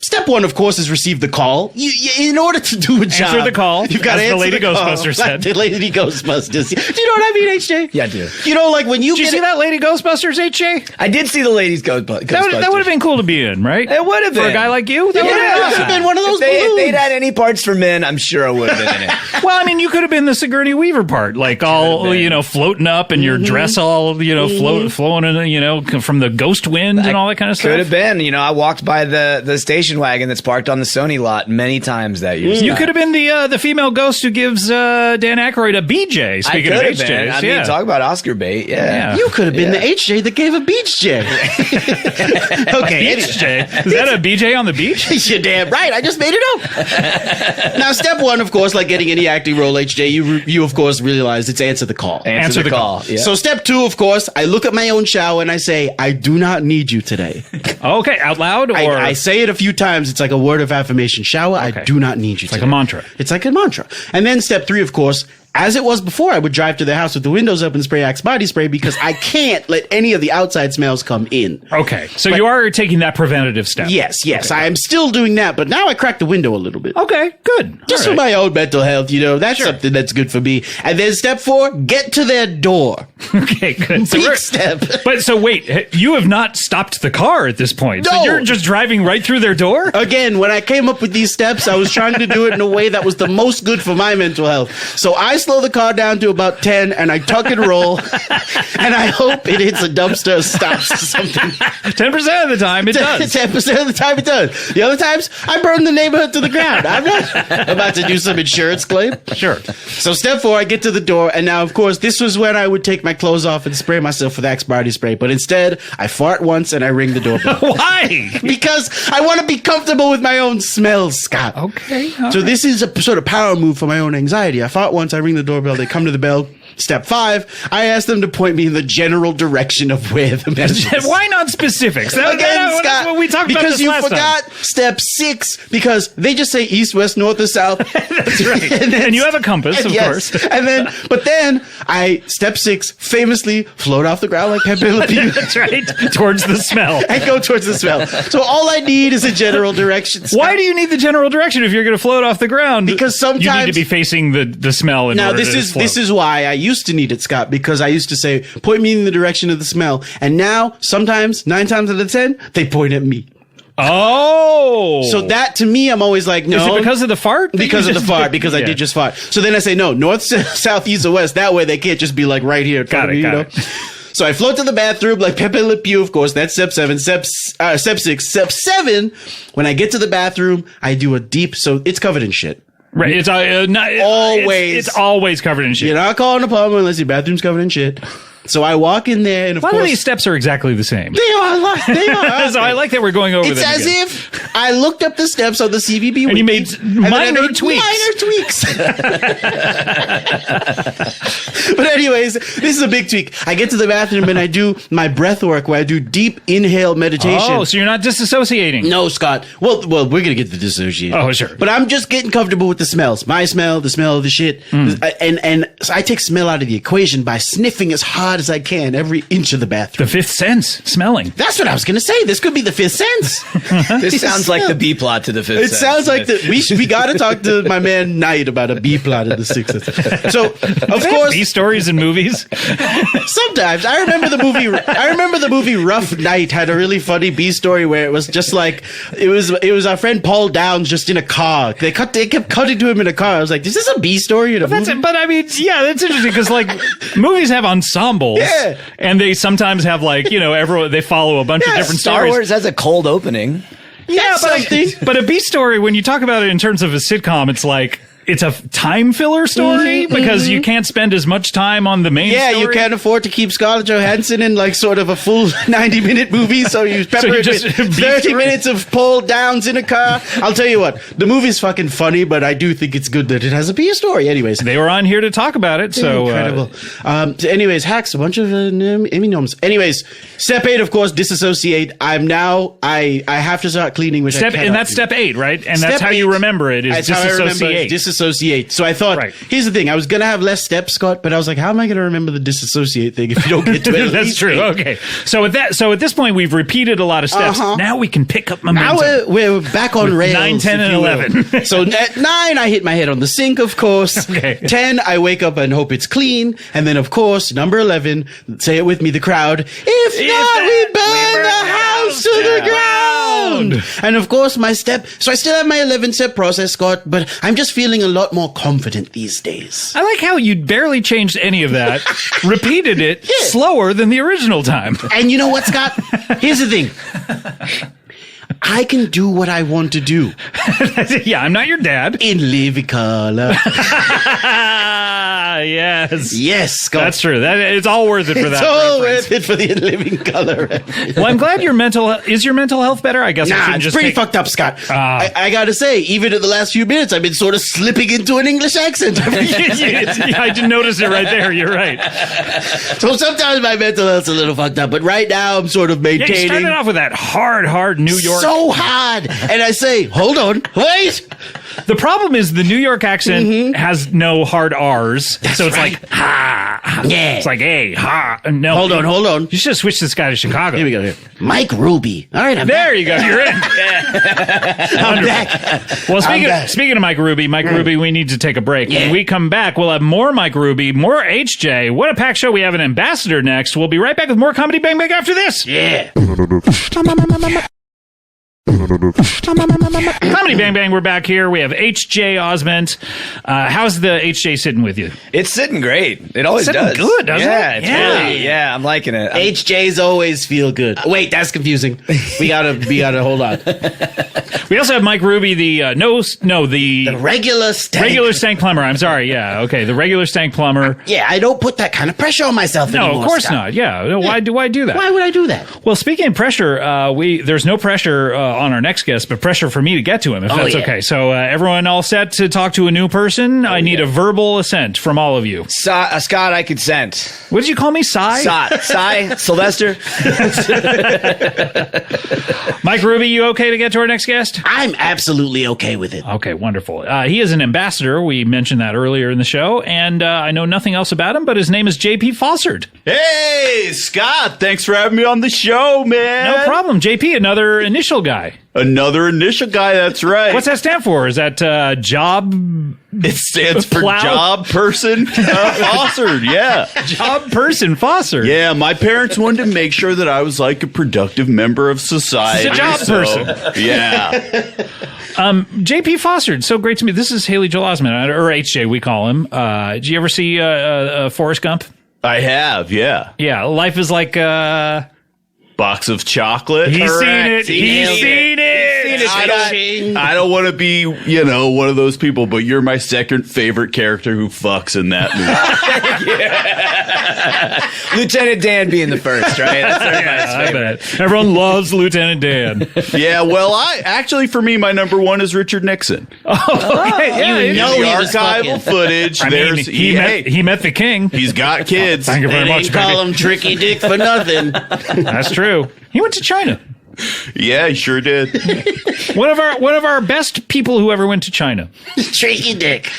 step 1, of course, is receive the call. In order to do a job, answer the call. You've got to answer the Lady call, Ghostbuster said. Like the Lady Ghostbusters. Do you know what I mean, HJ? Yeah, I do. Like when you Did you see that Lady Ghostbusters, HJ? I did see the Ladies Ghostbusters. That would have been cool to be in, right? It would have been. For a guy like you? That would have been one of those If they'd had any parts for men, I'm sure I would have been in it. Well, I mean, you could have been the Sigourney Weaver part, like all, floating up and your dress all, flowing in, from the ghost wind and all that kind of stuff. Could have been. I walked by the station wagon that's parked on the Sony lot many times that year. You could have been the female ghost who gives Dan Aykroyd a BJ. Speaking of HJs, I mean, talk about Oscar bait. Yeah. You could have been the HJ that gave a beach J. Okay, HJ. Is that a BJ on the beach? You're damn right. I just made it up. Now, step 1, of course, like getting any acting role, HJ, you of course realize it's answer the call. Answer the call. Yeah. So step 2, of course, I look at my own shower and I say, I do not need you today. Okay, out loud? Or I say it a few times. It's like a word of affirmation. Shower, okay. I do not need you today. Like a mantra. It's like a mantra. And then step 3, of course, as it was before, I would drive to the house with the windows up and spray Axe body spray because I can't let any of the outside smells come in. Okay. So you are taking that preventative step. Yes. Okay. I am still doing that, but now I cracked the window a little bit. Okay, good. Just for my own mental health, that's something that's good for me. And then step 4, get to their door. Okay, good. Big step. But so wait, you have not stopped the car at this point. No. So you're just driving right through their door? Again, when I came up with these steps, I was trying to do it in a way that was the most good for my mental health. So I slow the car down to about 10 and I tuck and roll and I hope it hits a dumpster or stops or something. 10% of the time it does. 10% of the time it does. The other times, I burn the neighborhood to the ground. I'm not about to do some insurance claim. Sure. So step 4, I get to the door, and now, of course, this was when I would take my clothes off and spray myself with Axe body spray. But instead, I fart once and I ring the doorbell. Why? Because I want to be comfortable with my own smells, Scott. Okay. So this is a sort of power move for my own anxiety. I fart once, I ring the doorbell, they come to the bell. Step 5, I ask them to point me in the general direction of where the message is. Why not specifics? Scott, That's what we talked about because this you last forgot time. step 6, because they just say east, west, north, or south. That's right. and you have a compass, of course. But then I, step 6, famously float off the ground like Pepe Le Pew. That's right. Towards the smell. And go towards the smell. So all I need is a general direction. Scott. Why do you need the general direction if you're going to float off the ground? Because sometimes you need to be facing the smell. Now this is why I used to need it, Scott, because I used to say, point me in the direction of the smell. And now, sometimes, 9 times out of 10, they point at me. Oh. So that, to me, I'm always like, no. Is it because of the fart? Because of the fart, because I did just fart. So then I say, no, north, south, east, or west. That way they can't just be like right here. Got it. So I float to the bathroom like Pepe Le Pew, of course. That's step 7. Step 6. Step 7, when I get to the bathroom, I do a deep, so it's covered in shit. Right. It's always. It's always covered in shit. You're not calling a plumber unless your bathroom's covered in shit. So I walk in there, and of course, none of these steps are exactly the same. They are. So I like that we're going over them. It's as again. if I looked up the steps on the CVB and you made minor tweaks. Minor tweaks. But anyways, this is a big tweak. I get to the bathroom and I do my breath work where I do deep inhale meditation. Oh, so you're not disassociating? No, Scott. Well, we're gonna get to dissociate. Oh, sure. But I'm just getting comfortable with the smells. My smell, the smell of the shit, and so I take smell out of the equation by sniffing as hard as I can every inch of the bathroom. The fifth sense, smelling. That's what I was gonna say. This could be the fifth sense. This sounds like the B plot to the fifth sense. It sounds like we got to talk to my man Knight about a B plot of the sixth sense. So of course, B stories in movies. Sometimes I remember the movie Rough Night had a really funny B story where it was just like it was our friend Paul Downs just in a car. They kept cutting to him in a car. I was like, is this a B story in a movie? But I mean, yeah, that's interesting because like movies have ensembles, and they sometimes have like everyone they follow a bunch of different Star stories. Wars has a cold opening. Yeah, but a B story, when you talk about it in terms of a sitcom, it's like it's a time filler story because you can't spend as much time on the main story. You can't afford to keep Scarlett Johansson in like sort of a full 90-minute movie, so you pepper it with 30 minutes of Paul Downs in a car. I'll tell you what, the movie's fucking funny, but I do think it's good that it has a B story. Anyways, they were on here to talk about it, so incredible. Anyways, hacks a bunch of Emmy noms. Anyways, step 8, of course, disassociate. I have to start cleaning, which and that's step 8, right? And that's how you remember it. Is disassociate. Disassociate. So I thought, here's the thing. I was going to have less steps, Scott, but I was like, how am I going to remember the disassociate thing if you don't get to it? That's true. 8. Okay. So at this point, we've repeated a lot of steps. Now we can pick up momentum. Now we're back on rails. 9, 10, and 11. So at 9, I hit my head on the sink, of course. Okay. 10, I wake up and hope it's clean. And then, of course, number 11, say it with me, the crowd. If not, we burn the house to the ground. And of course, my step. So I still have my 11-step process, Scott, but I'm just feeling a lot more confident these days. I like how you barely changed any of that, repeated it slower than the original time. And you know what, Scott? Here's the thing. I can do what I want to do. Yeah, I'm not your dad. In living color. Yes. Yes, Scott. That's true. It's all worth it for that. It's all worth it for the in living color. Well, I'm glad your mental health better? I guess Nah, it's pretty fucked up, Scott. I gotta say, even in the last few minutes, I've been sort of slipping into an English accent. Yeah, I didn't notice it right there. You're right. So sometimes my mental health's a little fucked up, but right now I'm sort of maintaining. Yeah, you started off with that hard New York. So hard. And I say, hold on, wait. The problem is the New York accent has no hard R's. So it's like, ha. Yeah. It's like, hey, ha. No. Hold on. You should have switched this guy to Chicago. Here we go. Mike Ruby. All right, I'm there back. You go. You're in. I'm back. Well, speaking of Mike Ruby, we need to take a break. Yeah. When we come back, we'll have more Mike Ruby, more HJ. What a packed show. We have an ambassador next. We'll be right back with more Comedy Bang Bang after this. Yeah. Comedy Bang Bang, we're back here. We have H.J. Osment. How's the H.J. sitting with you? It's sitting great. It always Sitting does. good, doesn't yeah, it? It's Yeah. really, yeah, I'm liking it. HJs always feel good. Wait, that's confusing. We gotta hold on. We also have Mike Ruby, the The regular stank. regular stank plumber. I'm sorry. Yeah, okay, the regular stank plumber. Yeah, I don't put that kind of pressure on myself No, anymore. of course Scott. not. Yeah, no, why do I do that? Why would I do that? Well, speaking of pressure, there's no pressure on our next guest, but pressure for me to get to him, if that's yeah. okay. So everyone all set to talk to a new person? I need a verbal assent from all of you. Scott, I consent. What did you call me? Cy, Sylvester. Mike Ruby, you okay to get to our next guest? I'm absolutely okay with it. Okay, wonderful. He is an ambassador. We mentioned that earlier in the show, and I know nothing else about him, but his name is JP Fossord. Hey, Scott, thanks for having me on the show, man. No problem. JP, another initial guy. Another initial guy, that's right. What's that stand for? Is that job? It stands for Plow? job person Fossard, yeah. Job person Fossord. Yeah, my parents wanted to make sure that I was like a productive member of society. He's a job person. Yeah. JP Fossord, so great to meet. This is Haley Joel Osment, or HJ, we call him. Did you ever see Forrest Gump? I have, yeah. Yeah, life is like Box of chocolate. he's seen it. He He's nailed seen it. I don't want to be, one of those people, but you're my second favorite character who fucks in that movie. Lieutenant Dan being the first, right? That's everybody's I favorite. bet. Everyone loves Lieutenant Dan. Yeah, well, for me, my number one is Richard Nixon. Okay, yeah, You know The he was archival fucking. footage. I mean, he met the king. He's got kids. Thank you They very much, didn't call baby. him Tricky Dick for nothing. That's true. He went to China. Yeah, he sure did. One of our best people who ever went to China. Tricky Dick.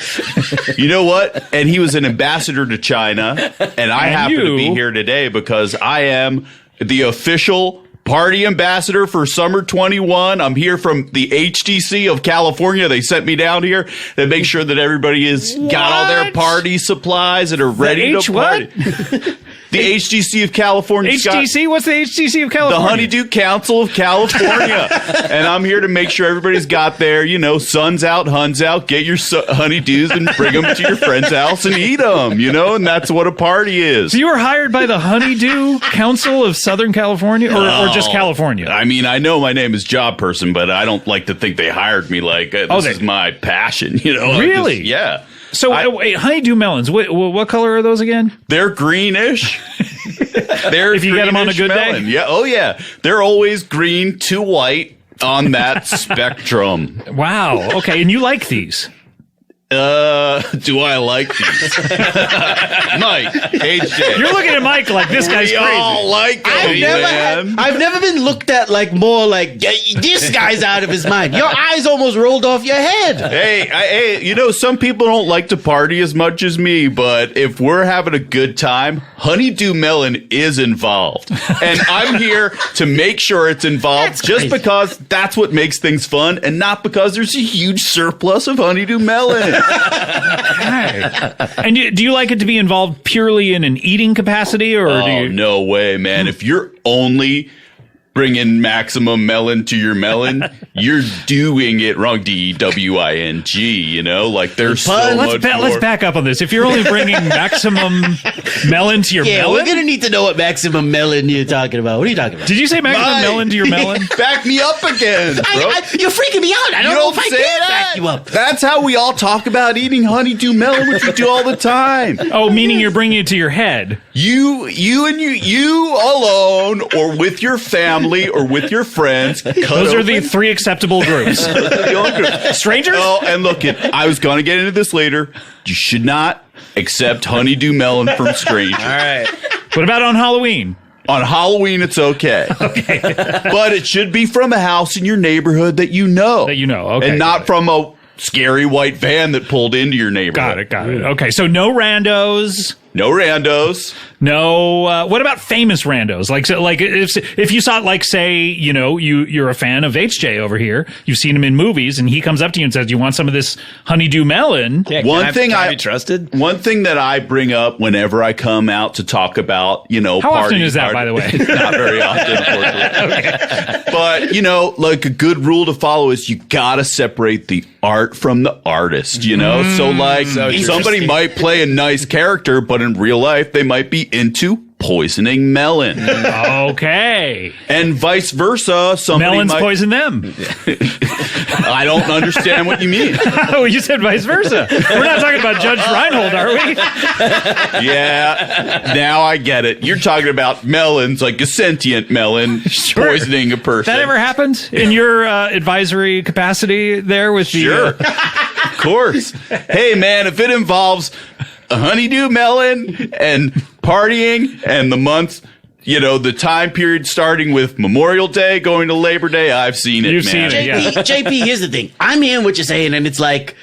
You know what? And he was an ambassador to China, and I happen to be you- here today because I am the official party ambassador for Summer 21. I'm here from the HDC of California. They sent me down here to make sure that everybody has got all their What? party supplies and are ready H to what? party. The HDC of California. Scott. HDC? What's the HDC of The California? Honeydew Council of California. And I'm here to make sure everybody's got their, suns out, huns out, get your honeydews and bring them to your friend's house and eat them, and that's what a party is. So you were hired by the Honeydew Council of Southern California, or just California? I mean, I know my name is job person, but I don't like to think they hired me like, this is my passion, Really? Yeah. So wait, honeydew melons. What color are those again? They're greenish. If you get 'em on a good day? melon. Yeah. Oh, yeah. They're always green to white on that spectrum. Wow. Okay, and you like these? Do I like these? Mike, HJ. You're looking at Mike like this guy's We crazy. all like them, man. I've never been looked at like more like this guy's out of his mind. Your eyes almost rolled off your head. Hey, some people don't like to party as much as me, but if we're having a good time, honeydew melon is involved. And I'm here to make sure it's involved That's just crazy. because that's what makes things fun and not because there's a huge surplus of honeydew melon. And do you like it to be involved purely in an eating capacity, or do Oh, you? no way, man. If you're only bringing maximum melon to your melon, you're doing it wrong. DEWING, like there's so Pun. much more. Let's back up on this. If you're only bringing maximum melon to your Yeah, melon, we're gonna need to know what maximum melon you're talking about. What are you talking about? did you say maximum Mike, melon to your melon? Back me up again, bro. You're freaking me out. I don't know if I can back you up. That's how we all talk about eating honeydew melon, which we do all the time. Oh, meaning you're bringing it to your head. You alone, or with your family, or with your friends. Those are the three acceptable groups. Strangers? Oh, and look, I was going to get into this later. You should not accept honeydew melon from strangers. All right. What about on Halloween? On Halloween, it's okay. But it should be from a house in your neighborhood that you know. That you know, okay, And got not it. from a scary white van that pulled into your neighborhood. Got it. Okay, so no randos. No randos. No. What about famous randos? Like, so, like if you saw, like, say, you know, you're a fan of HJ over here. You've seen him in movies, and he comes up to you and says, "You want some of this honeydew melon?" Yeah, One thing can I I be trusted. One thing that I bring up whenever I come out to talk about, you know, How often party is that, hard- by the way? Not very often, unfortunately. But, you know, like a good rule to follow is you gotta separate the art from the artist, you know? So like somebody might play a nice character, but in real life they might be into poisoning melon. Okay. And vice versa. Somebody Melons might poison them. I don't understand what you mean. Oh, you said vice versa. We're not talking about Judge Reinhold, are we? Yeah, now I get it. You're talking about melons, like a sentient melon poisoning a person. That ever happened in your advisory capacity there with the... Sure. Of course. Hey, man, if it involves a honeydew melon and partying and the month, you know, the time period starting with Memorial Day going to Labor Day, I've seen it, You've man. seen it, yeah. JP, here's the thing. I'm hearing what you're saying, and it's like,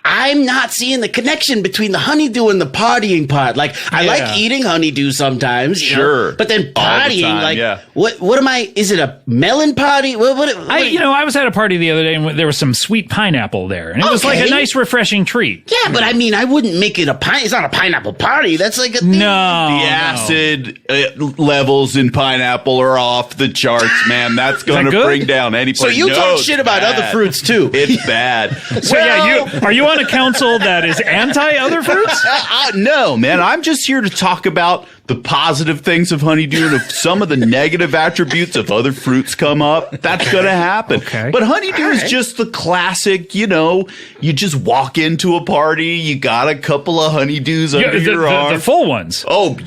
I'm not seeing the connection between the honeydew and the partying part. Like, I Yeah. like eating honeydew sometimes, you know, Sure. but then All the partying, time, like, yeah. what am I? Is it a melon party? What I was at a party the other day and there was some sweet pineapple there, and it was like a Okay. nice, refreshing treat. yeah, but I mean, I wouldn't make it a pine. It's not a pineapple party. That's like a thing. No, The acid levels in pineapple are off the charts, man. That's going to good? bring down any So party. you No, talk it's shit about bad. other fruits too. It's bad. So are you on a council that is anti other fruits? No, man. I'm just here to talk about the positive things of honeydew, and if some of the negative attributes of other fruits come up, that's going to happen. Okay. But honeydew is just the classic, you know, you just walk into a party, you got a couple of honeydews under your arm. The full ones. Oh,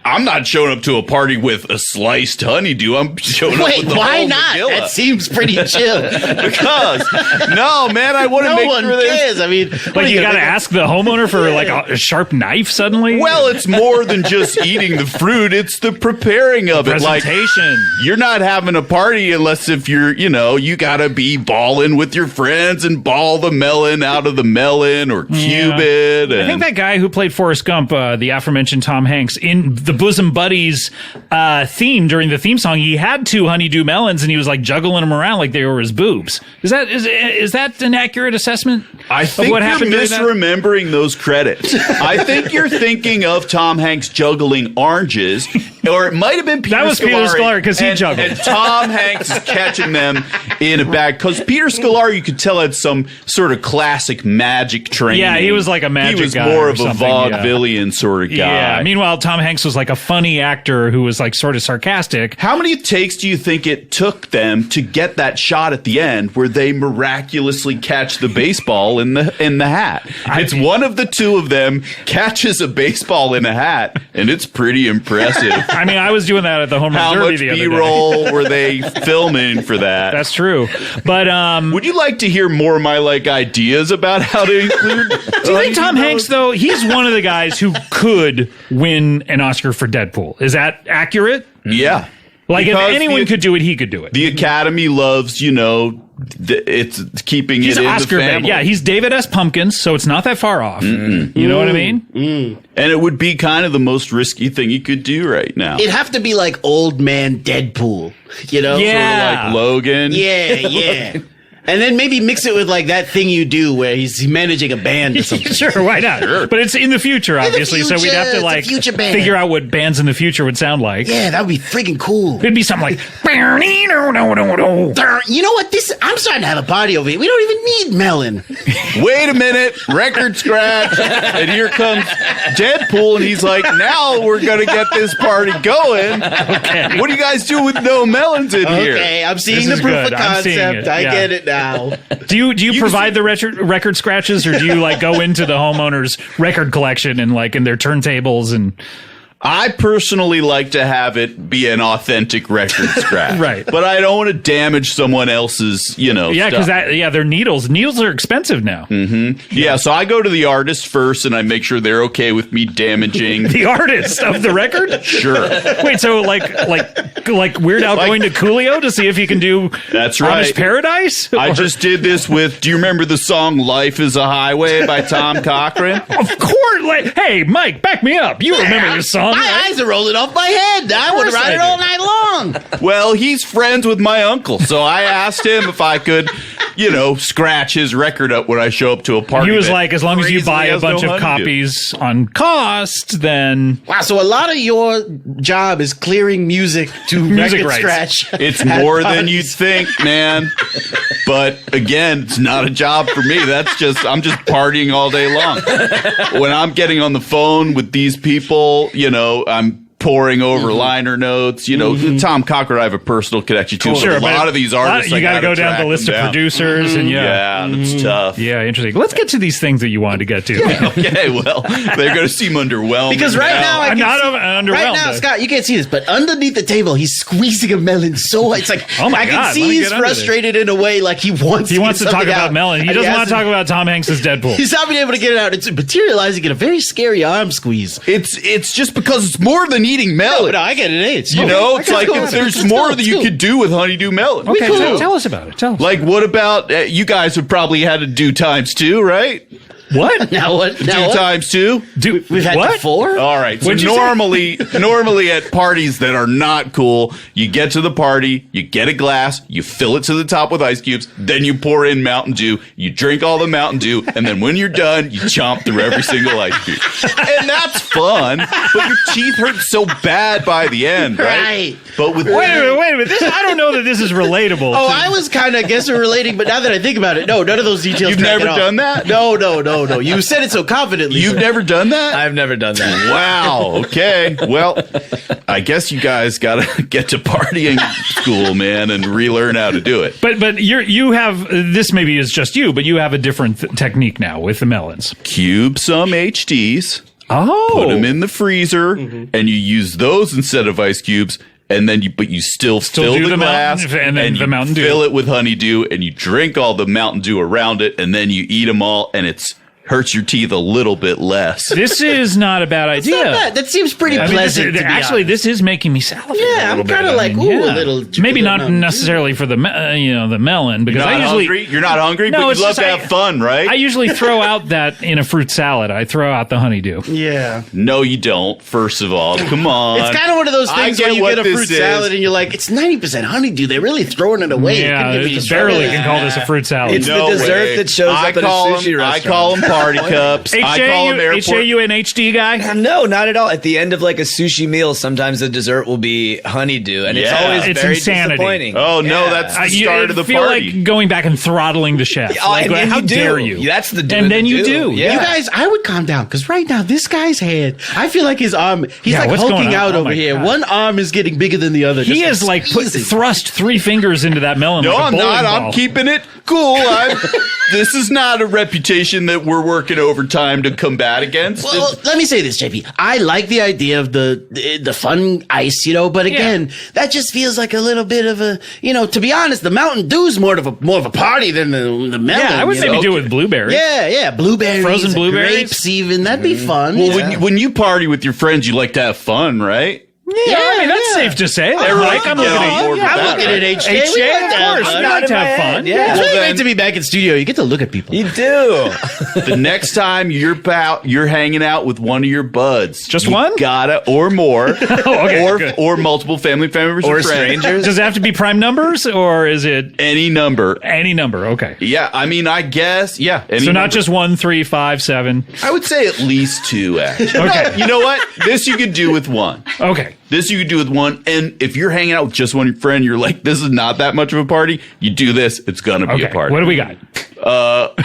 I'm not showing up to a party with a sliced honeydew. I'm showing up Wait, with the why whole not? vanilla. That seems pretty chill. Because no, man, I want to No make one sure that cares. I mean, Like, you got to ask the homeowner for like a sharp knife suddenly. well, it's more than just eating the fruit; it's the preparing of it. Like, presentation. you're not having a party unless if you're, you know, you got to be balling with your friends and ball the melon out of the melon or cube it. I think that guy who played Forrest Gump, the aforementioned Tom Hanks, in the Bosom Buddies theme during the theme song, he had 2 honeydew melons and he was like juggling them around like they were his boobs. Is that an accurate assessment? I of think what you're happened during that? misremembering those credits. I think you're thinking of Tom Hanks juggling oranges, or it might have been Peter That was Peter Scolari, 'cause he juggled. And Tom Hanks is catching them in a bag. Because Peter Scolari, you could tell, had some sort of classic magic training. Yeah, he was like a magic He was guy more or of a something, yeah. vaudevillian sort of guy. Yeah. Meanwhile, Tom Hanks was like a funny actor who was like sort of sarcastic. How many takes do you think it took them to get that shot at the end where they miraculously catch the baseball in the hat? It's one of the two of them catches a baseball in a hat, and it's pretty impressive. I mean, I was doing that at the home run How derby much the other day. B-roll were they filming for that? That's true. But Would you like to hear more of my ideas about how to include? do you think Tom Hanks, though, he's one of the guys who could win an Oscar for Deadpool? Is that accurate? Yeah. Like, Because if anyone could do it, he could do it. The Academy loves, you know, it's keeping He's it in Oscar the bait. family. Yeah, he's David S. Pumpkins, so it's not that far off. You know what I mean? And it would be kind of the most risky thing he could do right now. It'd have to be like old man Deadpool, you know? Yeah. Sort of like Logan. Yeah. And then maybe mix it with like that thing you do where he's managing a band or something. Sure, why not? But it's in the future, obviously, so we'd have to it's a like future band. figure out what bands in the future would sound like. Yeah, that would be freaking cool. It'd be something like You know what? I'm starting to have a party over here. We don't even need melon. Wait a minute, record scratch, and here comes Deadpool, and he's like, "Now we're gonna get this party going." Okay. What do you guys do with no melons in here? Okay, I'm seeing This the is proof good. of I'm seeing concept. it, I yeah. get it now. Do you provide the record scratches, or do you like go into the homeowner's record collection and like in their turntables and I personally like to have it be an authentic record scratch. Right. But I don't want to damage someone else's, Yeah, because they're needles. Needles are expensive now. Yeah, so I go to the artist first and I make sure they're okay with me damaging. The artist of the record? Sure. Wait, so like Weird Al going to Coolio to see if he can do That's right. Amish Paradise? I just did this with, do you remember the song Life is a Highway by Tom Cochrane? Of course. Hey, Mike, back me up. You remember this song. My eyes are rolling off my head. I would ride it all night long. Well, he's friends with my uncle, so I asked him if I could, scratch his record up when I show up to a party. He was like, as long as you buy a crazily has bunch no of honeydew. copies on cost, then... Wow, so a lot of your job is clearing music to Music record rights. scratch. It's at more than parties. you'd think, man. But again, it's not a job for me. I'm just partying all day long. When I'm getting on the phone with these people, I'm poring over liner notes. Tom Cochrane, I have a personal connection to. Sure, But a but lot of these artists, you I got to gotta go down track the list them of down. producers, and Yeah, that's tough. Yeah, interesting. Let's get to these things that you wanted to get to. Okay, well, they're going to seem underwhelming. Because right now I I'm can not see, underwhelmed. right now, Scott, you can't see this, but underneath the table, he's squeezing a melon so it's like Oh my I can God, let see me he's get under frustrated in a way, like he wants. He wants to get talk something about out. Melon. He And doesn't want hasn't- to talk about Tom Hanks's Deadpool. He's not being able to get it out. It's materializing in a very scary arm squeeze. It's just because it's more than eating melon. No, I get it. It's It's like there's more that you could do with honeydew melon. Okay, cool. tell us about it. Tell us. Like, what about you guys have probably had to do times two, right? What? Now what? Do Now what? times two. We've had what? the 4. All right. So What'd you say? normally at parties that are not cool, you get to the party, you get a glass, you fill it to the top with ice cubes, then you pour in Mountain Dew, you drink all the Mountain Dew, and then when you're done, you chomp through every single ice cube. And that's fun, but your teeth hurt so bad by the end, right? Right. But with Wait a minute. I don't know that this is relatable. Oh, I was kind of guessing relating, but now that I think about it, no, none of those details. You've track never at all. done that? No. You said it so confidently. You've never done that? I've never done that. Wow. Okay. Well, I guess you guys got to get to partying school, man, and relearn how to do it. But you have this. Maybe is just you, but you have a different technique now with the melons. Cube some HDs, Oh, put them in the freezer, and you use those instead of ice cubes. And then you still fill do the the glass Mountain- and then the you Mountain Dew. fill it with honeydew, and you drink all the Mountain Dew around it, and then you eat them all, and it's hurts your teeth a little bit less. this is not a bad idea. Not bad. That seems pretty I mean, pleasant. to be actually, honest. this is making me salivate. Yeah, I'm kinda like, ooh, a little- Maybe not Mountain Dew. necessarily for the the melon because You're not I usually hungry. You're not hungry, No, but it's you love just to have fun, right? I usually throw out that in a fruit salad. I throw out the honeydew. Yeah. No, you don't. First of all, come on. It's kind of one of those I things get where you what get a this fruit is. salad and you're like, it's 90% honeydew. They're really throwing it away. It Yeah, could give you barely strawberries. can call this a fruit salad. It's the dessert that shows up at a sushi I restaurant. call them party cups. I call them airport. HJ, you an HD guy? No, not at all. At the end of like a sushi meal, sometimes the dessert will be honeydew, and it's Yeah. always It's very insanity. disappointing. Oh, no, Yeah. that's the You start of the feel party. like going back and throttling the chef. Oh, and then how you do. dare you? That's the do And and then the you do. do. Yeah. You guys, I would calm down because right now, this guy's hand, I feel like his arm, he's Yeah, like what's going hulking on? out Oh over my here. God. One arm is getting bigger than the other. He just is like squeezing. thrust 3 fingers into that melon. No, like a I'm bowling not. ball. I'm keeping it cool. This is not a reputation that we're working overtime to combat against. Well, let me say this, JP. I like the idea of the fun ice, but again, that just feels like a little bit of a, to be honest, the Mountain Dew's more of a party than the melon. Yeah, I would maybe do it with blueberries. Yeah, blueberries, Frozen blueberries? grapes, even that'd be fun. Well, when you party with your friends, you like to have fun, right? Yeah, I mean, that's safe to say. Like, Everyone Mike, I'm can get looking on at board you. with I'm that, looking right? at HJ. HJ, We like of to have course. fun. We like to have fun. Yeah, it's Well, really then- great to be back in studio. You get to look at people. You do. The next time you're hanging out with one of your buds, Just you one? gotta or more, okay, good. or multiple family members Or friends. strangers. Does it have to be prime numbers or is it Any number. any number? Okay. Yeah, I mean, I guess, yeah. Any So not number. just 1, 3, 5, 7. I would say at least 2, actually. Okay. You know what? This you could do with 1. Okay. This you could do with 1. And if you're hanging out with just one friend, you're like, this is not that much of a party. You do this, it's gonna be Okay. a party. What do we got?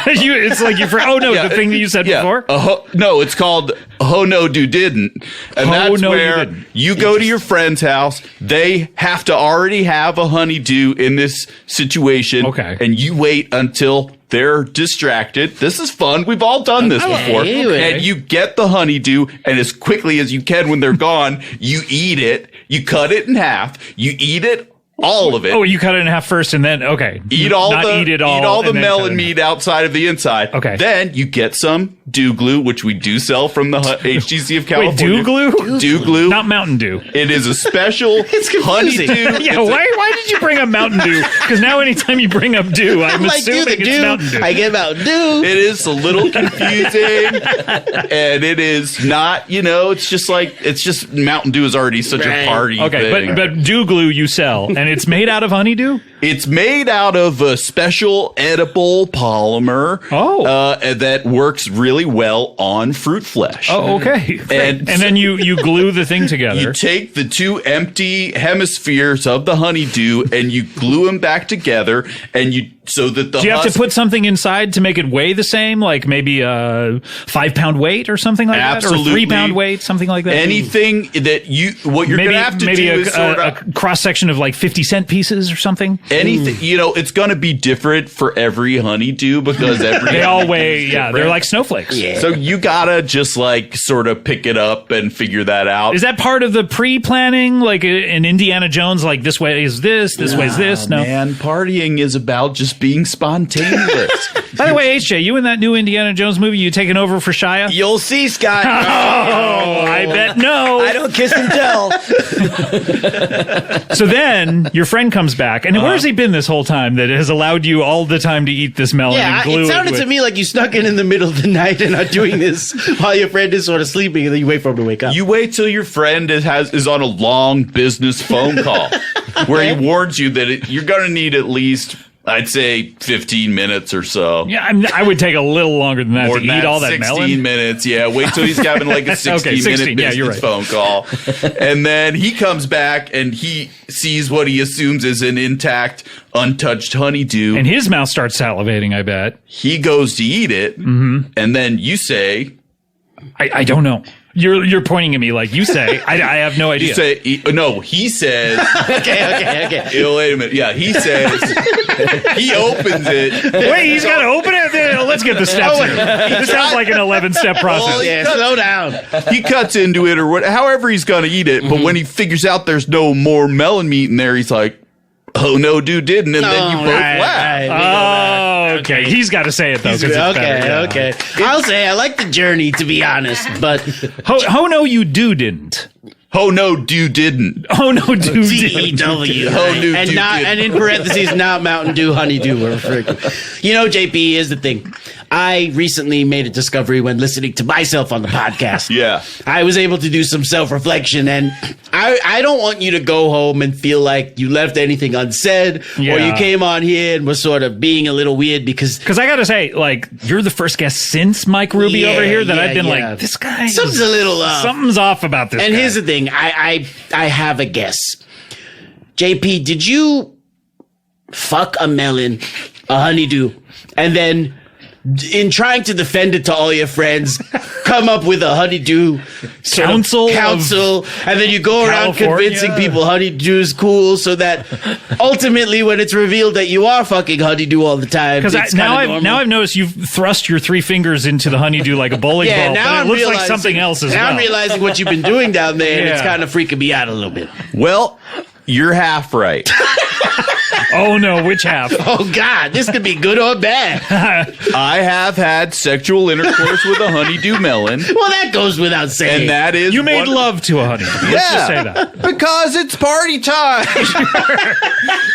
It's like the thing that you said before. No, it's called Ho No Do Didn't. And Ho that's No You where Didn't. you go to your friend's house. They have to already have a honeydew in this situation. Okay. And you wait until they're distracted. This is fun. We've all done this before. Okay. And you get the honeydew, and as quickly as you can when they're gone, you eat it. You cut it in half. You eat it. All of it. Oh, you cut it in half first, and then eat all not the eat it all, eat all the and then cut it melon in meat outside of the inside. Okay. Then you get some dew glue, which we do sell from the HTC of Wait, California. dew glue? Dew glue. Not Mountain Dew. It is a special It's confusing. honeydew. Yeah, why did you bring up Mountain Dew? Because now anytime you bring up Dew, I'm Like, assuming the it's Dew, Mountain Dew. I get Mountain Dew. It is a little confusing, and it is not. It's just Mountain Dew is already such Right. a party Okay, thing. but Dew glue you sell, and it's made out of honeydew? It's made out of a special edible polymer that works really well on fruit flesh. Oh, okay. And And then you glue the thing together. You take the two empty hemispheres of the honeydew and you glue them back together, and so that the Do you have to put something inside to make it weigh the same? Like maybe a 5-pound weight or something like Absolutely. that? Or 3-pound weight, something like that? anything that what you're maybe gonna have to maybe do a, is sort a of cross-section of like 50-cent pieces or something? anything. It's going to be different for every honeydew because every They all honeydew weigh, is yeah, different. they're like snowflakes. Yeah. So you gotta just like sort of pick it up and figure that out. Is that part of the pre-planning? Like in Indiana Jones, like this way is this way is this? No. Man, partying is about just being spontaneous. By the way, HJ, you in that new Indiana Jones movie, you taking over for Shia? You'll see, Scott. Oh, I bet no. I don't kiss and tell. So then your friend comes back, and where's he been this whole time that has allowed you all the time to eat this melon Yeah, and glue it sounded with- to me like you snuck in the middle of the night and are doing this while your friend is sort of sleeping, and then you wait for him to wake up. You wait till your friend is on a long business phone call where he warns you that you're going to need at least, I'd say, 15 minutes or so. Yeah, I would take a little longer than that More to than eat all that 16 melon. minutes. Yeah, wait till he's having like a 16-minute 16, yeah, business you're right. phone call. And then he comes back and he sees what he assumes is an intact, untouched honeydew. And his mouth starts salivating, I bet. He goes to eat it. And then you say... I don't know. You're pointing at me like you say. I have no idea. You say... No, he says... Okay. Wait a minute. Yeah, he says... he opens it. Wait, he's got to open it? Let's get the steps here. This sounds like an 11-step process. Yeah, slow down. He cuts into it or however he's going to eat it. But when he figures out there's no more melon meat in there, he's like, oh, no, dude didn't. And then you both laugh. Oh, okay. He's got to say it, though. 'cause it's better, yeah. Okay. I'll say I like the journey, to be honest, but Oh, no, you didn't. Oh, no, dude didn't. Oh, no, dude didn't. DEW. Oh, no, and dude not, didn't. and in parentheses, not Mountain Dew, Honeydew, or freaking. JP, here's the thing. I recently made a discovery when listening to myself on the podcast. Yeah. I was able to do some self-reflection, and I don't want you to go home and feel like you left anything unsaid, or Yeah. you came on here and was sort of being a little weird because Because I got to say, like, you're the first guest since Mike Ruby Yeah, over here that yeah, I've been yeah. like, this guy. something's a little off. Something's off about this And guy. here's the thing. I have a guess. JP, did you fuck a melon, a honeydew, and then in trying to defend it to all your friends, come up with a honeydew sort of Council and then you go around California. convincing people honeydew's cool, so that ultimately when it's revealed that you are fucking honeydew all the time, Because it's now kinda normal. I've noticed you've thrust your 3 fingers into the honeydew like a bowling Yeah, ball, now but I'm it looks like realizing- something else as now well. I'm realizing what you've been doing down there, and it's Yeah. kind of freaking me out a little bit. Well, you're half right. Oh no, which half? Oh God, this could be good or bad. I have had sexual intercourse with a honeydew melon. Well, that goes without saying. And that is You made one- love to a honey. Let's just say that. Because it's party time.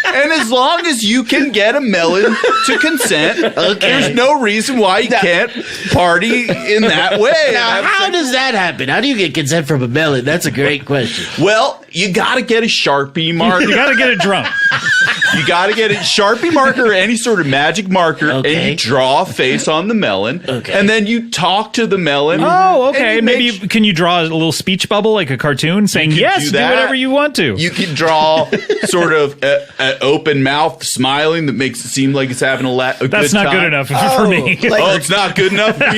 And as long as you can get a melon to consent, there's no reason why you can't party in that way. Now, how does that happen? How do you get consent from a melon? That's a great question. Well, you got to get a Sharpie marker. You got to get it drunk. You got to get a Sharpie marker or any sort of magic marker, Okay. and you draw a face on the melon, Okay. and then you talk to the melon. Oh, and okay. you Maybe make- can you draw a little speech bubble like a cartoon saying, can yes, do do that. whatever you want to. You can draw sort of an open mouth smiling that makes it seem like it's having a That's good not time. good enough for me. Oh, it's not good enough for you?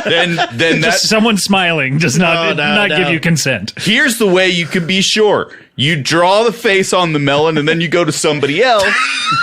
then Just that's... someone smiling does not No. give you consent. Here's the way you can be sure. You draw the face on the melon, and then you go to somebody else,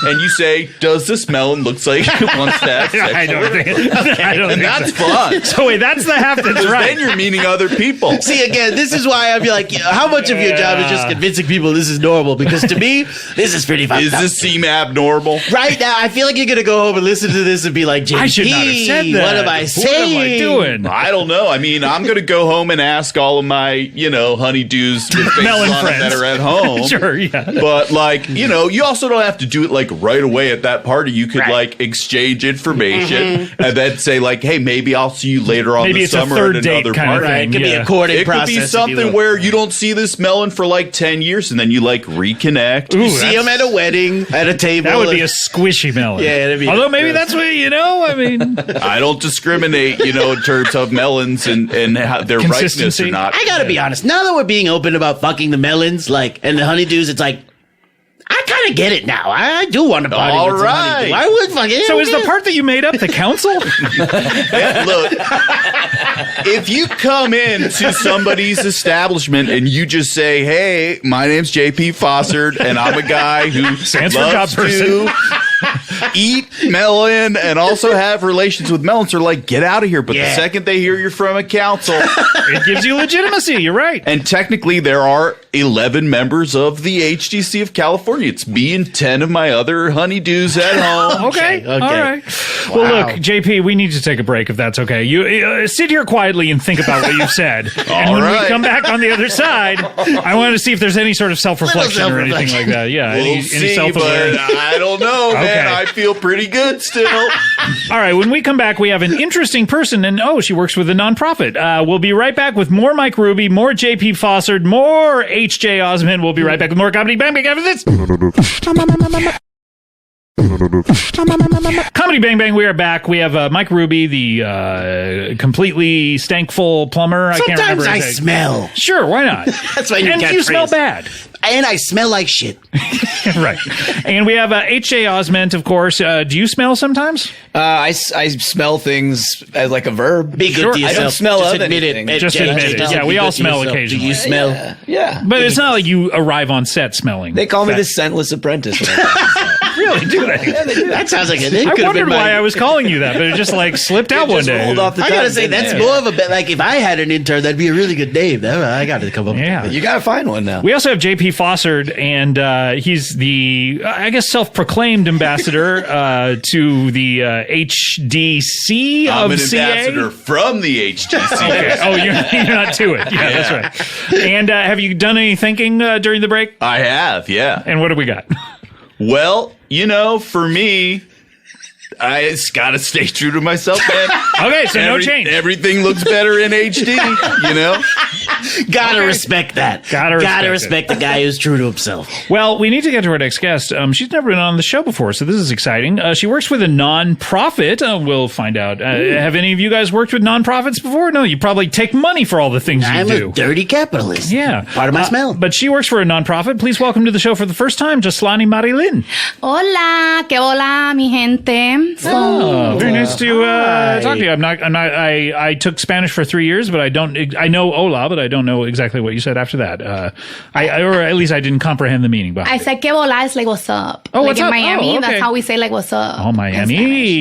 and you say, "Does this melon looks like it wants to have sex?" I don't think And that's fun. so. Wait, that's the half that's right. Then you're meeting other people. See, again, this is why I'd be like, how much of your job is just convincing people this is normal? Because to me, this is pretty fucked Does up. this seem abnormal? Right now, I feel like you're going to go home and listen to this and be like, JP, I should not have said that. what am I saying? What am I doing? I don't know. I mean, I'm going to go home and ask all of my, honeydews with faces Melon on them friends. that are at home. Sure, yeah. But you also don't have to do it like right away at that party. You could like exchange information and then say like, "Hey, maybe I'll see you later on Maybe the it's a summer third at date another kind of party." thing. It could be Yeah. a courting It could process. be if you something will. where you don't see this melon for like 10 years and then you like reconnect. Ooh, You see him at a wedding, at a table. That would be a squishy melon. Yeah, that'd be Although maybe gross. that's what I mean. I don't discriminate, in terms of melons and how their ripeness Consistency. or not. I gotta be honest. Now that we're being open about fucking the melons, and the honeydews, it's like, I kind of get it now. I do want to party All with some right. honeydew. I would fucking. So is the part that you made up the council? Yeah, look, if you come into somebody's establishment and you just say, "Hey, my name's JP Fossord, and I'm a guy who Stands for loves job person." to eat melon and also have relations with melons," they're like, "Get out of here." But the Yeah. second they hear you're from a council, It gives you legitimacy. You're right. and technically there are 11 members of the HDC of California. It's me and 10 of my other honeydews at home. Okay. Okay. All right. Well, look, JP, we need to take a break if that's okay. You sit here quietly and think about what you've said. And when we right. come back on the other side, I want to see if there's any sort of self-reflection or anything like that. Yeah. We'll any see, but self-awareness. I don't know, man. Okay. I feel pretty good still. All right. When we come back, we have an interesting person, and she works with a nonprofit. We'll be right back with more Mike Ruby, more JP Fossord, more HJ Osment. We'll be right back with more Comedy Bang Bang after this. Comedy Bang Bang, we are back. We have Mike Ruby, the completely stankful plumber. I can't remember. Sometimes I his name. smell. Sure, why not? That's my new And you smell catchphrase. bad. And I smell like shit. Right. And we have H.J. Osment, of course. Do you smell sometimes? I smell things as like a verb. Be good Sure. to I yourself. don't smell Just of admit anything. it. Just Jay, admit it. just Yeah, be we all good to smell yourself. occasionally. Do you smell? Yeah. But it's not like you arrive on set smelling. They call me That- the scentless apprentice. Really, do they? That sounds like it. I wondered why I was calling you that, but it just like slipped out one just day. rolled off the I gotta tongue, say, didn't that's it? more of a bit like if I had an intern, that'd be a really good name. I got to come up with Yeah. that. You gotta find one now. We also have JP Fossord, and he's the, I guess, self-proclaimed ambassador to the HDC I'm of an CA. ambassador from the HTC. Okay. Oh, you're not to it. Yeah, that's right. And have you done any thinking during the break? I have, yeah. And what do we got? Well, for me, I just gotta stay true to myself, man. Okay, so no change. Everything looks better in HD, Gotta respect that. Gotta respect respect the guy who's true to himself. Well, we need to get to our next guest. She's never been on the show before, so this is exciting. She works with a non-profit. We'll find out. Have any of you guys worked with non-profits before? No, you probably take money for all the things you I'm do. a dirty capitalist. Yeah. Part of my smell. But she works for a non-profit. Please welcome to the show for the first time, Yaslenny Madelin. Hola, que hola, mi gente. Oh, very nice to talk to you. I took Spanish for 3 years, but I know hola, but I don't know exactly what you said after that. Or at least I didn't comprehend the meaning behind I it. said que hola is like what's up. Oh, like what's in up? Miami, Oh, okay. that's how we say like what's up. Oh, in Miami.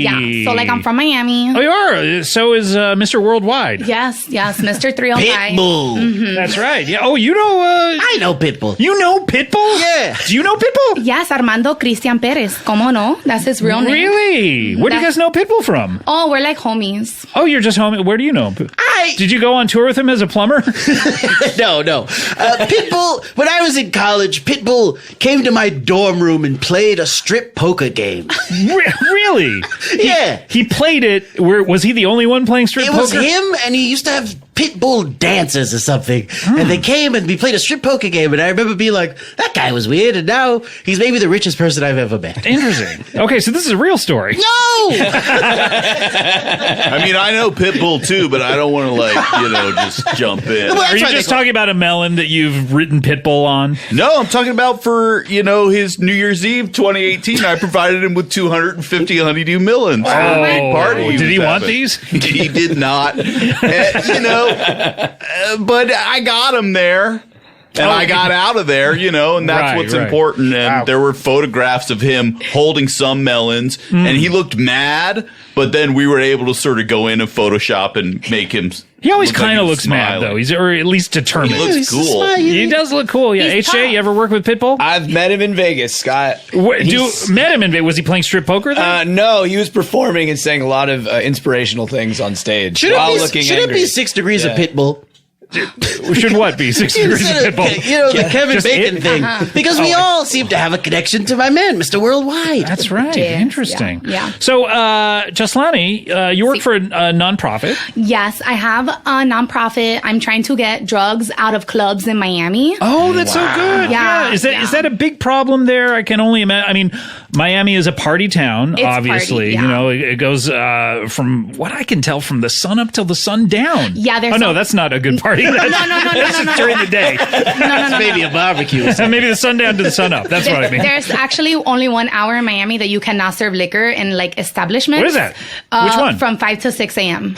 Spanish. Yeah. So like I'm from Miami. Oh, you are? So is Mr. Worldwide. Yes, Mr. 305. Pitbull. That's right. Yeah. Oh, you know... I know Pitbull. you know Pitbull? Yeah. Do you know Pitbull? Yes, Armando Cristian Perez. ¿Cómo no? That's his real name. Really? Where do you guys know Pitbull from? Oh, we're like homies. Oh, you're just home. Where do you know him? I Did you go on tour with him as a plumber? no. Pitbull. When I was in college, Pitbull came to my dorm room and played a strip poker game. Really? Yeah. He played it. Was he the only one playing strip It poker? was him, and he used to have Pitbull dancers or something. And they came and we played a strip poker game, and I remember being like, that guy was weird, and now he's maybe the richest person I've ever met. Interesting. Okay, so this is a real story. No! I mean, I know Pitbull too, but I don't want to just jump in. Well, Are that's you why just they call- talking about a melon that you've written Pitbull on? No, I'm talking about for, his New Year's Eve 2018. I provided him with 250 honeydew melons for a big party. Did he was want having. these? He did not. But I got him there. And I got out of there, and that's what's important. And there were photographs of him holding some melons, and he looked mad, but then we were able to sort of go in and Photoshop and make him. He always kind of looks mad, though. Or at least determined. He looks cool. He does look cool. Yeah. HJ, you ever work with Pitbull? I've met him in Vegas, Scott. Met him in Vegas. Was he playing strip poker then? No, he was performing and saying a lot of inspirational things on stage. Should it be 6 degrees of Pitbull? Should what be 6 degrees of Pitbull? The Kevin Bacon thing. Because we all seem to have a connection to my man, Mr. Worldwide. That's right. Yes, Interesting. yeah. So, Yaslenny, you work for a nonprofit. Yes, I have a nonprofit. I'm trying to get drugs out of clubs in Miami. Oh, that's so good. Yeah. Is that a big problem there? I can only imagine. I mean, Miami is a party town, It's obviously. party, It goes from what I can tell from the sun up till the sun down. Yeah, there's no, that's not a good party. No. That's just during the day. No. Maybe a barbecue. Maybe the sundown to the sun up. That's what I mean. There's actually only 1 hour in Miami that you cannot serve liquor in establishments. What is that? Which one? From 5 to 6 a.m.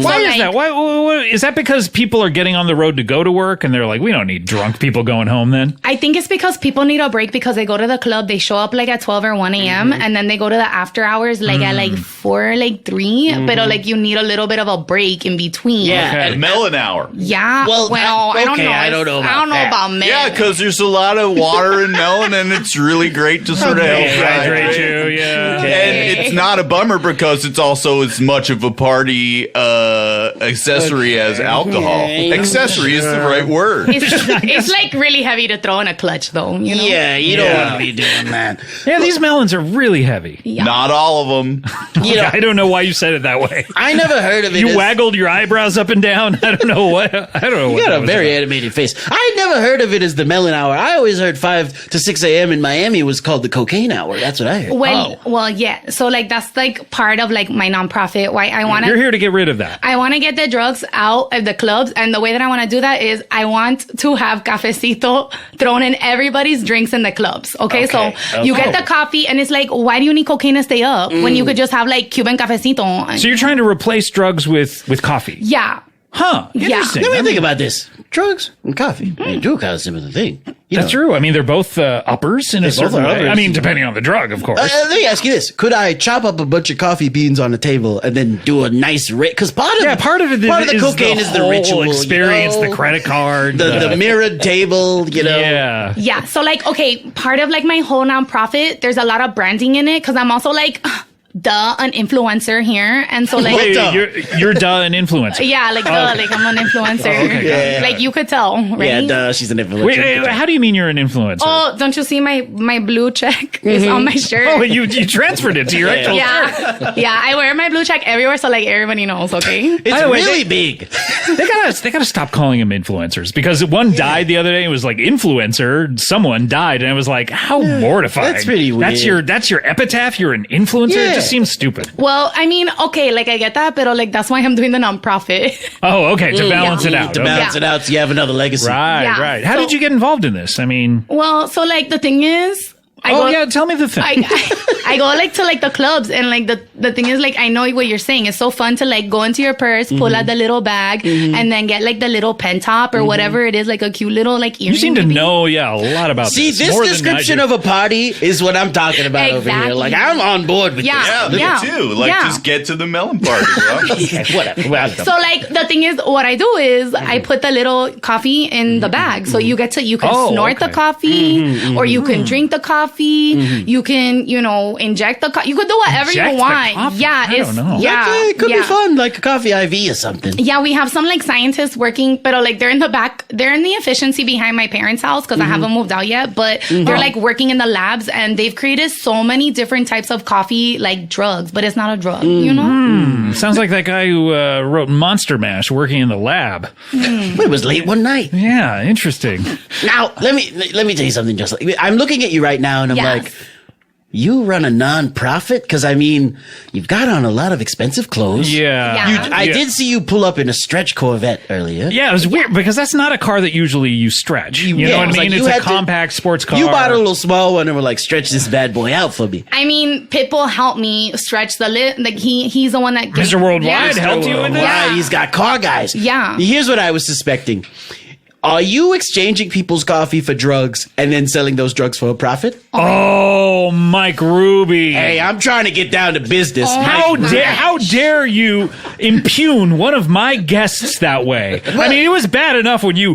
Why is that? Why is that? Because people are getting on the road to go to work and they're like, we don't need drunk people going home then? I think it's because people need a break because they go to the club, they show up at 12 or 1 a.m. And then they go to the after hours at 4 or 3. But you need a little bit of a break in between. Yeah. The melon hour. Yeah. Well, I don't know. I don't know about men. Yeah, because there's a lot of water in melon, and it's really great to sort of help Hydrate you, yeah. And it's not a bummer because it's also as much of a party accessory as alcohol. Accessory is the right word. It's really heavy to throw in a clutch, though. Yeah, you don't want to be doing that. Yeah, these melons are really heavy. Yeah. Not all of them. I don't know why you said it that way. I never heard of it. You waggled your eyebrows up and down. I don't know what. You got a very animated face. I never heard of it as the melon hour. I always heard 5 to 6 a.m. in Miami was called the cocaine hour. That's what I heard. Well, yeah. So that's part of my nonprofit. Why I want to. You're here to get rid of that. I want to get the drugs out of the clubs, and the way that I want to do that is I want to have cafecito thrown in everybody's drinks in the clubs. Okay. So you get the coffee, and it's why do you need cocaine to stay up when you could just have Cuban cafecito? So you're trying to replace drugs with coffee? Yeah. Huh. Interesting. Let me think about this. Drugs and coffee. They do kind of similar thing. That's true. I mean, they're both uppers in a certain way. uppers. I mean, depending on the drug, of course. Let me ask you this. Could I chop up a bunch of coffee beans on the table and then do a nice because part of the cocaine is the whole ritual experience, the credit card, the mirrored table, Yeah. Yeah. So part of my whole nonprofit, there's a lot of branding in it because I'm also an influencer here, and so Wait, you're an influencer. Yeah, I'm an influencer. Okay, you could tell, right? Yeah, she's an influencer. Wait, how do you mean you're an influencer? Oh, don't you see my blue check is on my shirt? Oh, you transferred it to your actual shirt. Yeah, I wear my blue check everywhere, so everybody knows. Okay, it's really big. They gotta stop calling them influencers because one died the other day. It was influencer. Someone died, and it was how mortifying. That's pretty weird. That's your epitaph. You're an influencer. Yeah. It just seems stupid. Well, I mean, okay, I get that, but that's why I'm doing the nonprofit. Oh, okay, to balance it out. To balance it out, so you have another legacy. Right. How did you get involved in this? I mean, well, so the thing is. Tell me the thing. I go to the clubs, and the thing is I know what you're saying. It's so fun to go into your purse, pull out the little bag, and then get the little pen top or whatever it is, a cute little earring. You seem to know, a lot about this. See, this description of a party is what I'm talking about over here. I'm on board with this. Yeah, me too. Just get to the melon party, bro. Whatever. So the thing is, what I do is I put the little coffee in the bag, so you can snort the coffee, or you can drink the coffee. You can, inject the coffee. You could do whatever you want. Yeah, I don't know. Yeah, it could be fun, like a coffee IV or something. Yeah, we have some scientists working, but they're in the back. They're in the efficiency behind my parents' house because I haven't moved out yet. But they're working in the labs, and they've created so many different types of coffee drugs, but it's not a drug. Sounds like that guy who wrote Monster Mash working in the lab. It was late one night. Yeah, interesting. Now let me tell you something. I'm looking at you right now, and I'm like, you run a non-profit? Because, you've got on a lot of expensive clothes. Yeah. I did see you pull up in a stretch Corvette earlier. Yeah, it was weird because that's not a car that usually you stretch. You know what I mean? It's a compact sports car. You bought a little small one and were like, stretch this bad boy out for me. Pitbull helped me stretch the lid. He's the one that... Mr. Worldwide helped you with that? He's got car guys. Yeah. Here's what I was suspecting. Are you exchanging people's coffee for drugs and then selling those drugs for a profit? Oh, Mike Ruby. Hey, I'm trying to get down to business. How dare you impugn one of my guests that way? I mean, it was bad enough when you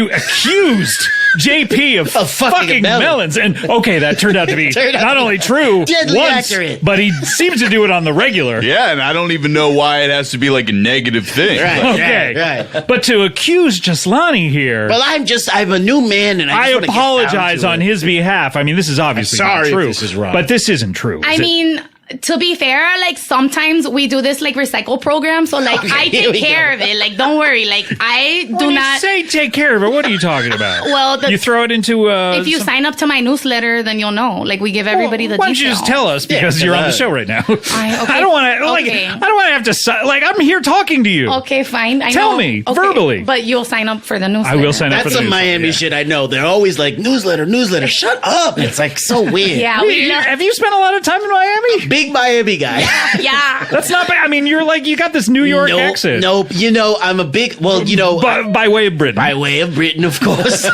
accused JP of fucking melons. And okay, that turned out to be not only true deadly once, accurate. but he seems to do it on the regular. Yeah, and I don't even know why it has to be like a negative thing. Right. But to accuse Yaslenny here. Well, I'm a new man, and I apologize on his behalf. I mean, this is obviously not true. This is wrong. But this isn't true. I mean, to be fair, like sometimes we do this like recycle program, so like I take care of it. Like, don't worry. Like I do when not you say take care of it. What are you talking about? Well, you throw it into. If you sign up to my newsletter, then you'll know. Like we give everybody the. Why don't you just tell us because you're on the show right now? I don't want to. Like I don't want to have to. Like I'm here talking to you. Okay, fine. Tell me verbally. But you'll sign up for the newsletter. I will sign up. That's for the some Miami shit. I know. They're always like newsletter. Shut up! It's like so weird. Yeah. Have you spent a lot of time in Miami? Big Miami guy. Yeah. That's not bad. I mean, you're like, you got this New York accent. Nope. You know, I'm a big, by way of Britain. By way of Britain, of course.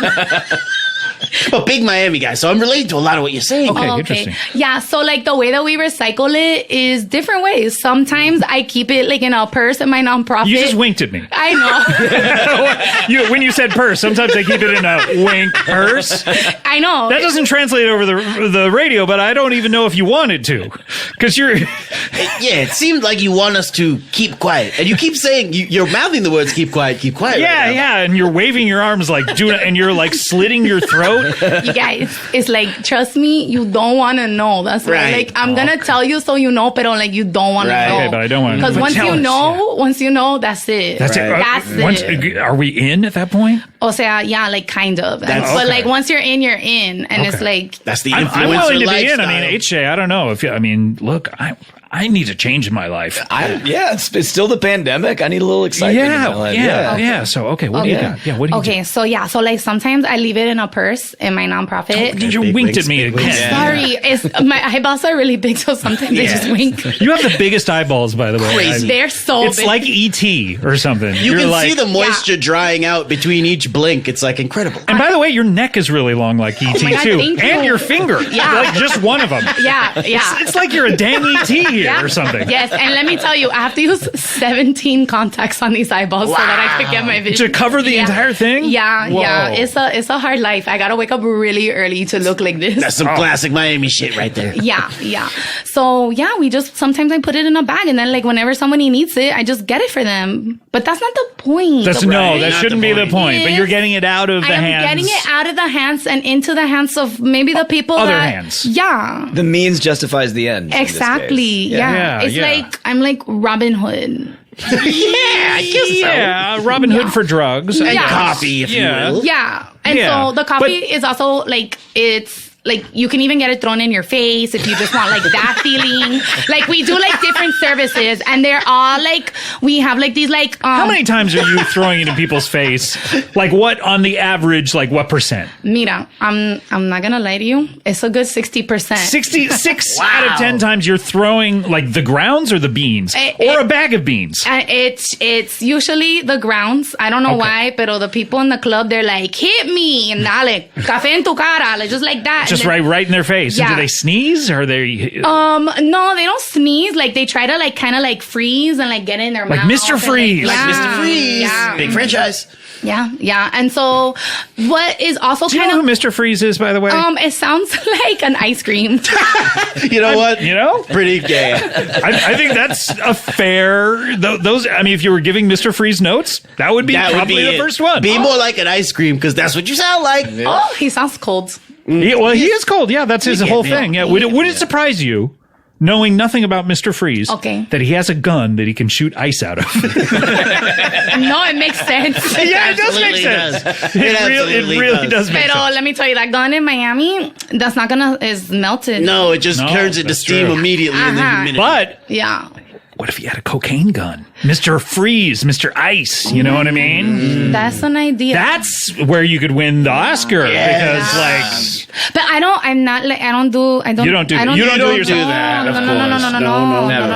But big Miami guy, so I'm related to a lot of what you're saying. Okay, interesting. Yeah, so like the way that we recycle it is different ways. Sometimes I keep it like in a purse in my nonprofit. You just winked at me. I know. When you said purse, sometimes I keep it in a wink purse. I know. That doesn't translate over the radio, but I don't even know if you wanted to. Because you're... Yeah, it seemed like you want us to keep quiet. And you keep saying, you're mouthing the words keep quiet. Yeah, and you're waving your arms like, and you're like slitting your throat. You guys, it's like, trust me, you don't want to know. That's right. Like, I'm going to tell you so you know, but like, you don't want to know. Okay, but I don't want to know. Because once you know, that's it. That's it. Are we in at that point? O sea, yeah, like kind of. But like, once you're in, you're in. And it's like... That's the influencer I'm willing to lifestyle. be in. I mean, HJ, I don't know. Look, I need a change in my life. It's still the pandemic. I need a little excitement in my life. Yeah. So, okay, what do you got? Yeah, what do you do? So like sometimes I leave it in a purse in my nonprofit. You winked at me again. Sorry, my eyeballs are really big, so sometimes they just wink. You have the biggest eyeballs, by the way. Crazy. They're so It's big. like E.T. or something. You can see the moisture drying out between each blink. It's like incredible. And by the way, your neck is really long like E.T. my God, too. thank you. And your finger. Yeah. Like just one of them. Yeah. It's like you're a dang E.T. here or something. Yes, and let me tell you, I have to use 17 contacts on these eyeballs so that I could get my vision. To cover the entire thing? Yeah, Whoa. yeah. It's a hard life. I gotta wake up really early to look like this. That's some classic Miami shit right there. Yeah. So yeah, sometimes I put it in a bag, and then like whenever somebody needs it, I just get it for them. But that's not the point. That shouldn't be the point. But Yes. you're getting it out of the hands. I'm getting it out of the hands and into the hands of maybe the people Other that... hands. Yeah. The means justifies the end. Exactly. Yeah. It's like, I'm like Robin Hood. I guess so. Yeah, Robin Hood for drugs. And Yeah. coffee, if you will. Yeah. And Yeah. so the coffee is also like, it's like, you can even get it thrown in your face if you just want like that feeling. Like we do like different services, and they're all like, we have like these like... How many times are you throwing it in people's face? Like what, on the average, like what percent? Mira, I'm not gonna lie to you. It's a good 60%. 66 out of 10 times you're throwing like the grounds or the beans or a bag of beans. It's usually the grounds. I don't know why, but the people in the club, they're like, hit me, and dale, café en tu cara, like just like that. Just right in their face. Yeah. And do they sneeze or are they? No, they don't sneeze. Like they try to like kind of like freeze and like get in their like mouth. Mr. Freeze. Like Mr. Freeze. Yeah. Big franchise. Yeah. And so what is also Do you kind know of... who Mr. Freeze is, by the way? It sounds like an ice cream. You know what? You know? Pretty gay. I think that's a fair... Those. I mean, if you were giving Mr. Freeze notes, that would be probably the first one. Be more like an ice cream, because that's what you sound like. Oh, he sounds cold. He is cold. Yeah, that's his whole thing. Yeah. Would it surprise you, knowing nothing about Mr. Freeze, that he has a gun that he can shoot ice out of? No, it makes sense. Yeah, it does make sense. It really does make sense. But let me tell you, that gun in Miami, that's not is melted. No, it just turns into steam true. immediately in the humidity. But yeah, what if he had a cocaine gun? Mr. Freeze, Mr. Ice, you know what I mean? That's an idea. That's where you could win the Oscar because like But I don't do it yourself.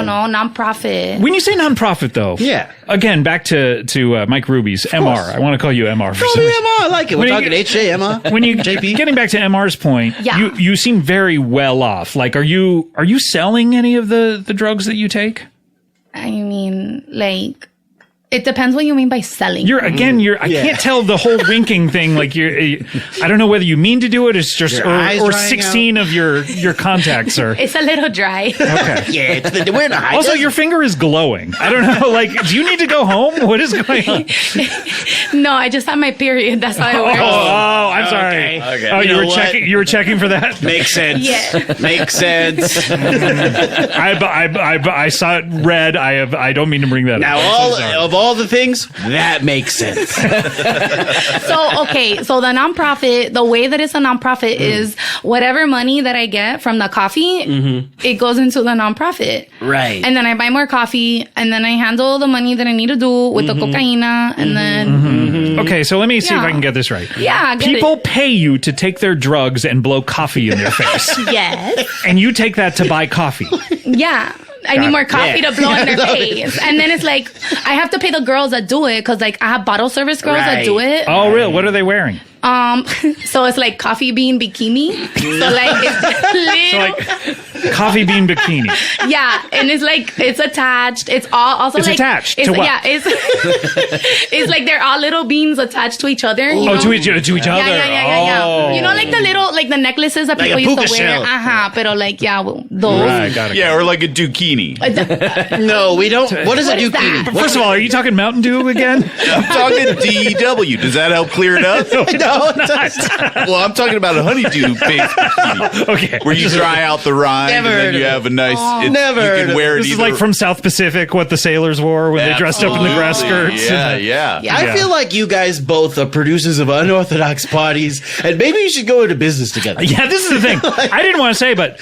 No, nonprofit. When you say nonprofit though. Yeah. Again, back to Mike Ruby's MR. I want to call you MR for some reason. MR, I like it. We're talking HJ, MR. When you JP. getting back to MR's point, you seem very well off. Like are you selling any of the drugs that you take? I mean, like, it depends what you mean by selling. I can't tell the whole winking thing. Like I don't know whether you mean to do it. It's just, or 16 of your contacts are. It's a little dry. Okay. Yeah, we're in a high. Also, your finger is glowing. I don't know. Like, do you need to go home? What is going on? No, I just had my period. That's how it works. Oh, I'm sorry. Okay. Oh, you were checking for that? Makes sense. Yeah. Makes sense. I saw it red. I don't mean to bring that Now, up. all the things, that makes sense. So the nonprofit, the way that it's a nonprofit is whatever money that I get from the coffee, it goes into the nonprofit. Right. And then I buy more coffee, and then I handle the money that I need to do with the cocaina, and then... Okay, so let me see if I can get this right. Yeah, People pay you to take their drugs and blow coffee in their face. Yes. And you take that to buy coffee. Yeah. I need more coffee to blow in their face. And then it's like, I have to pay the girls that do it because like I have bottle service girls that do it. Oh, really? What are they wearing? So it's like coffee bean bikini. So like it's little, coffee bean bikini. Yeah, and it's like it's attached. It's all also it's like attached to what? Yeah, it's like they're all little beans attached to each other. You know? To each other. Yeah. Oh. You know, like the little the necklaces that Like people a used to puka wear. shell. Pero like those. Right, got it. Yeah, or like a zucchini. No, we don't. What is a is zucchini? that? First of all, are you talking Mountain Dew again? I'm talking DEW. Does that help clear it up? No, it doesn't. Well, I'm talking about a honeydew based bikini, Okay. where you dry out the rind Never and heard then you of have a nice. Never You heard can of wear it This is either. like from South Pacific, what the sailors wore when they dressed up in the grass skirts. Yeah. I feel like you guys both are producers of unorthodox parties, and maybe you should go into business together. Yeah, this is the thing. I didn't want to say, but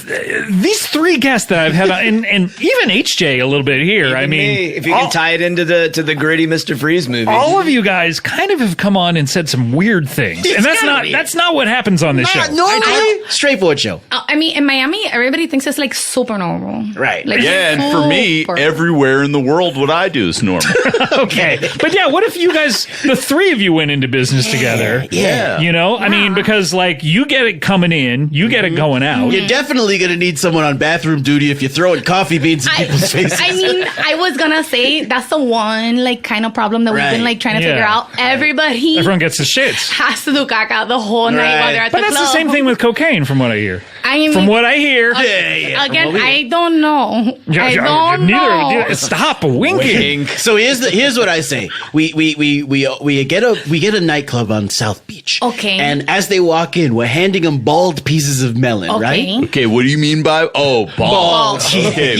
these three guests that I've had, and even HJ a little bit here. I mean, if you can tie it into the gritty Mr. Freeze movie. all of you guys kind of have come on and said some weird things, and that's not what happens on this show. Normally, straightforward show. I mean, in Miami, everybody thinks it's like super normal. Right. Like, Yeah, and for me, super. everywhere in the world, what I do is normal. Okay, but yeah, what if you guys, the three of you, went into business together? Yeah. You know, I mean, because like you get it coming in, you get it going out. You're definitely going to need someone on bathroom duty if you're throwing coffee beans in people's faces. I mean, I was gonna say that's the one like kind of problem that we've been like trying to figure out. Everyone gets the shits. has to do caca the whole night while they're at But the that's club. the same thing with cocaine, from what I hear. I mean, From what I hear. again, I don't know. I don't know. Neither. Stop winking. So here's what I say. We get a nightclub on South Beach. Okay. And as they walk in, we're handing them bald pieces of melon, right? Okay, what do you mean by bald? Okay.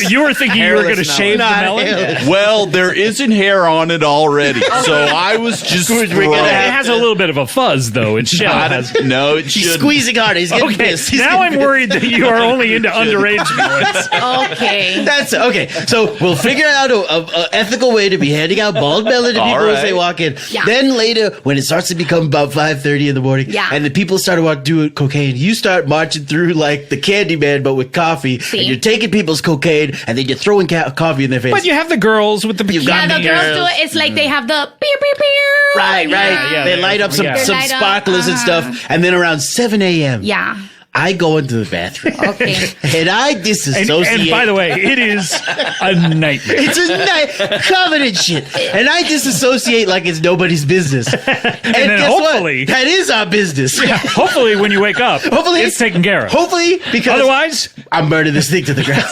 You were thinking you were going to Hairless shave the melon. melon? Well, there isn't hair on it already, so I was just. We're gonna It have- has a little bit of a fuzz, though. Its shell has. No, it He's shouldn't. squeezing hard. He's getting Okay, pissed. He's now getting I'm pissed. worried that you are only into underage boys. Okay. That's okay. So we'll figure out a ethical way to be handing out bald melon to people as they walk in. Yeah. Then later, when it starts to become about 5:30 in the morning, and the people start to do cocaine, you start marching through like the Candyman, but with coffee, See? and you're taking people's cocaine, and then you're throwing coffee in their face. But you have the girls with the bikinis. Yeah, the girls do it. It's like they have the pew pew pew. Right. Yeah, They light up some yeah. some Light up, sparklers and stuff, and then around 7 a.m. Yeah. I go into the bathroom. Okay. And I disassociate. And by the way, it is a nightmare. It's a night covered in shit. And I disassociate like it's nobody's business. And then guess hopefully- what? That is our business. Hopefully, when you wake up, Hopefully it's taken care of. Hopefully, because Otherwise, I'm burning this thing to the ground.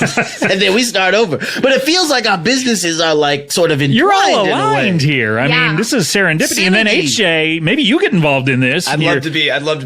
And then we start over. But it feels like our businesses are like sort of entwined you're all in a way. aligned here. I Yeah. mean, this is serendipity. And then Synergy. HJ, maybe you get involved in this. I'd love to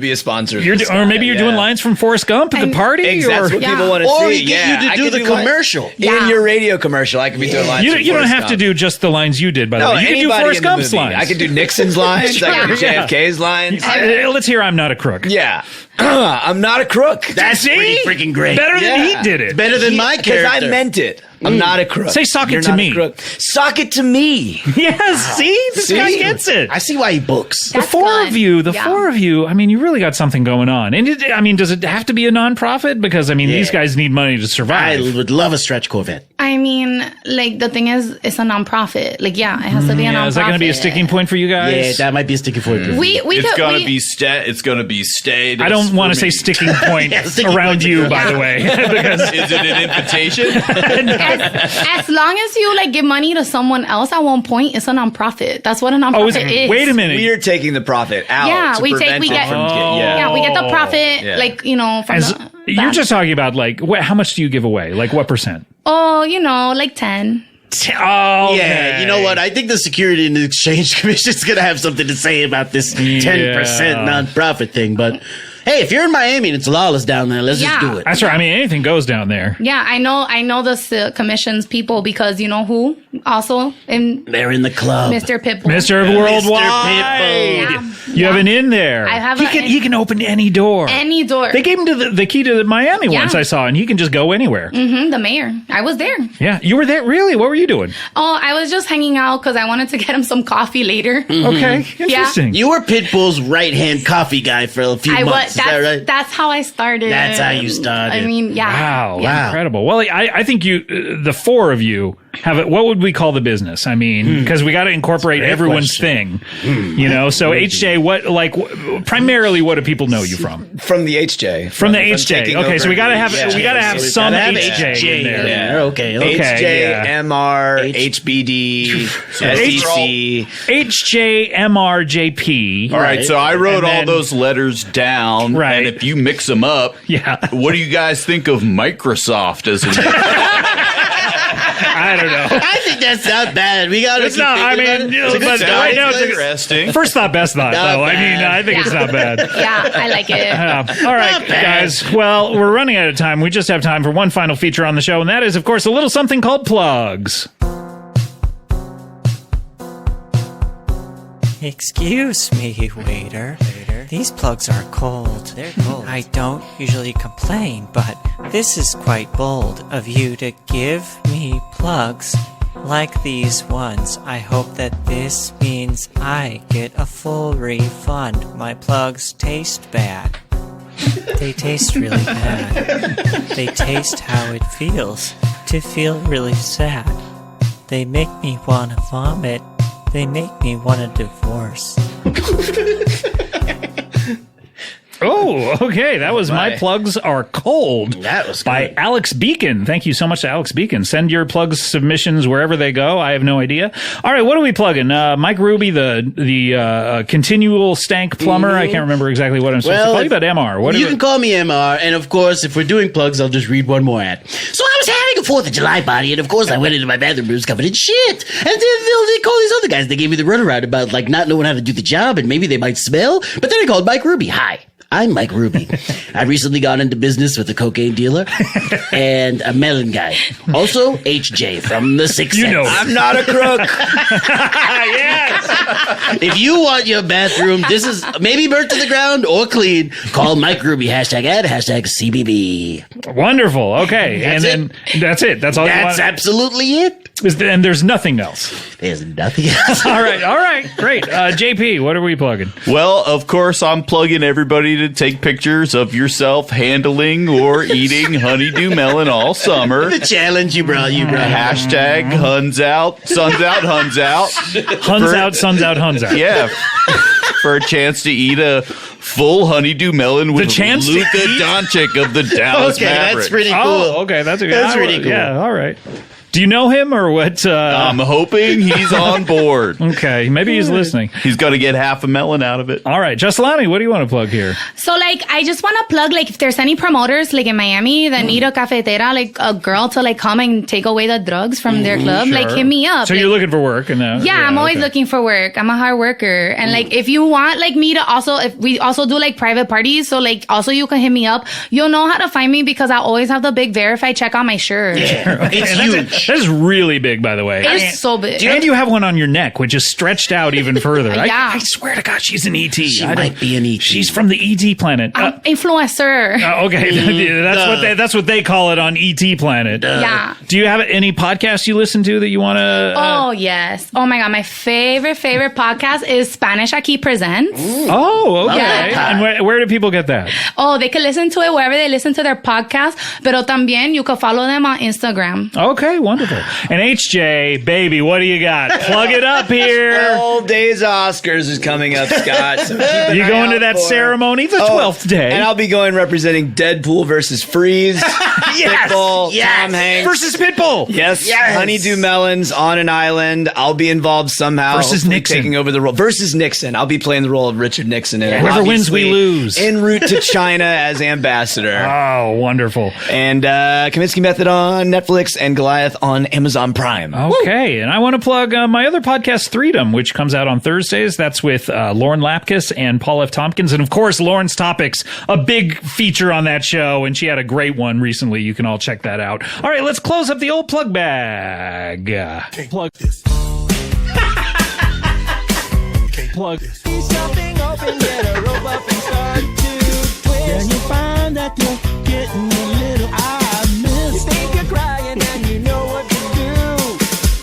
be a sponsor. of this Or guy, maybe you're doing yeah. lines from Forrest Gump at the party? That's what people want to Or see. we get you to do the commercial. In your radio commercial, I could be doing lines. You don't have to do just the lines you did, by the way. You can do Forrest Gump's lines. I could do Nixon's lines. I could do JFK's lines. Let's hear I'm Not a Crook. Yeah. I'm not a crook. That's pretty freaking great. Better than he did it. Better than my character. Because I meant it. I'm not a crook. Say sock You're it to not me. a crook. Sock it to me. Yes, see? This guy gets it. I see why he books. The four of you, I mean, you really got something going on. And does it have to be a nonprofit? Because, these guys need money to survive. I would love a stretch Corvette. I mean, like, the thing is, it's a nonprofit. Like, yeah, it has to be a nonprofit. Is that going to be a sticking point for you guys? Yeah, that might be a sticking point. It's going to be stayed. I don't want to say sticking point around you, by the way. Because is it an invitation? As long as you like give money to someone else at one point, it's a nonprofit. That's what a nonprofit is. Wait a minute. We are taking the profit out. Yeah, we get we get the profit. Yeah. Like from you're just talking about like how much do you give away? Like what percent? Oh, like 10. Oh, yeah. You know what? I think the Security and Exchange Commission is going to have something to say about this 10% nonprofit thing. But hey, if you're in Miami and it's lawless down there, let's just do it. That's right. I mean, anything goes down there. Yeah, I know the commission's people because you know who also they're in the club. Mr. Pitbull. Mr. Worldwide. Yeah. You have an in there. I have he can open any door. Any door. They gave him the key to Miami once I saw, and he can just go anywhere. Mm-hmm, the mayor. I was there. Yeah, you were there? Really? What were you doing? Oh, I was just hanging out because I wanted to get him some coffee later. Mm-hmm. Okay, interesting. You were Pitbull's right-hand coffee guy for a few months. Is that right? That's how I started. That's how you started. I mean, Wow, incredible. Well, I think the four of you have it. What would we call the business? I mean, because we got to incorporate everyone's thing, So HJ, primarily, what do people know you from? From the HJ. From the HJ. Okay, so we got to have some HJ in there. Yeah. Okay. HJ, MR, HBD, SEC, HJ, MR, JP. All right, so I wrote all those letters down, right? And if you mix them up, what do you guys think of Microsoft as a name? I don't know. I think that's not bad. We got to. It's not. I mean, but right now, it's interesting. First thought, best thought, though. Bad. I mean, I think it's not bad. Yeah, I like it. All right, guys. Well, we're running out of time. We just have time for one final feature on the show, and that is, of course, a little something called plugs. Excuse me, waiter. These plugs are cold. They're cold. I don't usually complain, but this is quite bold of you to give me plugs like these ones. I hope that this means I get a full refund. My plugs taste bad. They taste really bad. They taste how it feels to feel really sad. They make me want to vomit. They make me want a divorce. Oh, okay. That was My Plugs Are Cold. That was by good. Alex Beacon. Thank you so much to Alex Beacon. Send your plugs submissions wherever they go. I have no idea. All right, what are we plugging? Mike Ruby, the continual stank plumber. I can't remember exactly what I'm supposed to call you, but MR. You can call me MR, and of course, if we're doing plugs, I'll just read one more ad. So I was having a 4th of July party, and of course, I went into my bathroom. It was covered in shit. And then they call these other guys. They gave me the runaround about like not knowing how to do the job, and maybe they might smell. But then I called Mike Ruby. Hi. I'm Mike Ruby. I recently got into business with a cocaine dealer and a melon guy. Also, HJ from the Sixth Sense. I'm not a crook. Yes. If you want your bathroom, this is maybe burnt to the ground or clean, call Mike Ruby. Hashtag ad, hashtag CBB. Wonderful. Okay. That's then that's it. That's all you want. That's absolutely it. And there's nothing else. There's nothing else. All right. Great. JP, what are we plugging? Well, of course, I'm plugging everybody to take pictures of yourself handling or eating honeydew melon all summer. The challenge you brought. Hashtag Huns out, Suns out, Huns out. Huns out, Suns out, Huns out. Yeah. For a chance to eat a full honeydew melon with Luka Doncic of the Dallas Mavericks. That's pretty cool. Oh, okay. That's pretty cool. Yeah, all right. Do you know him or what? I'm hoping he's on board. Okay, maybe he's listening. He's going to get half a melon out of it. All right, Yaslenny, what do you want to plug here? So, like, I just want to plug, like, if there's any promoters, like, in Miami that need a cafetera, like, a girl to, like, come and take away the drugs from their club, like, hit me up. So like, you're looking for work? I'm always looking for work. I'm a hard worker. And, like, if you want, like, me to also, if we also do, like, private parties, so, like, also you can hit me up. You'll know how to find me because I always have the big verified check on my shirt. Yeah, it's huge. That is really big, by the way. It's so big. And you have one on your neck, which is stretched out even further. Yeah. I swear to God, she's an ET. She might be an ET. She's from the ET planet. Influencer. Okay, that's what they call it on ET planet. Yeah. Do you have any podcasts you listen to that you want to? Oh, yes. Oh, my God. My favorite podcast is Spanish Aquí Presents. Oh, okay. Yeah. And where do people get that? Oh, they can listen to it wherever they listen to their podcast, pero también you can follow them on Instagram. Okay, wonderful. And HJ, baby, what do you got? Plug it up here. Old Days Oscars is coming up, Scott. So You going to that ceremony? The 12th day. And I'll be going representing Deadpool versus Freeze. Yes! Pitbull, Yes! Tom Hanks. Versus Pitbull. Yes. Honeydew Melons on an island. I'll be involved somehow. Versus hopefully Nixon. Taking over the role. Versus Nixon. I'll be playing the role of Richard Nixon in it. Whoever wins, we Obviously, lose. En route to China as ambassador. Oh, wonderful. And Kominsky Method on Netflix and Goliath on Amazon Prime. Okay, and I want to plug my other podcast, Freedom, which comes out on Thursdays. That's with Lauren Lapkus and Paul F. Tompkins. And, of course, Lauren's Topics, a big feature on that show, and she had a great one recently. You can all check that out. All right, let's close up the old plug bag. Plug this. Plug this. Something open, get a rope up and start to twist. Then you find that you're getting a little miss. You think you're crying and you know what to do.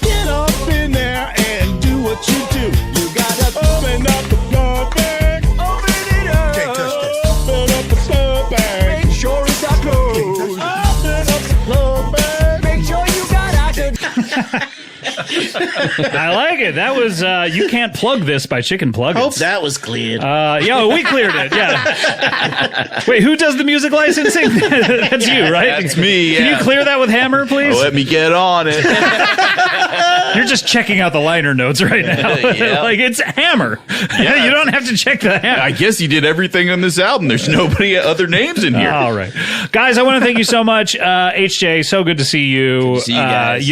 Get up in there and do what you do. You gotta open up the plug bag. Open it up. Can't touch this. Open up the plug bag. Make sure it's not closed. Open up the plug bag. Make sure you got out. I like it. That was You Can't Plug This by Chicken Pluggins. Hope that was cleared. Yeah, we cleared it. Yeah. Wait, who does the music licensing? That's you, right? That's me, Can yeah. you clear that with Hammer, please? Let me get on it. You're just checking out the liner notes right now. Yeah. Like, it's Hammer. Yeah. You don't have to check the Hammer. I guess he did everything on this album. There's nobody other names in here. All right. Guys, I want to thank you so much. HJ, so good to see you. See you guys.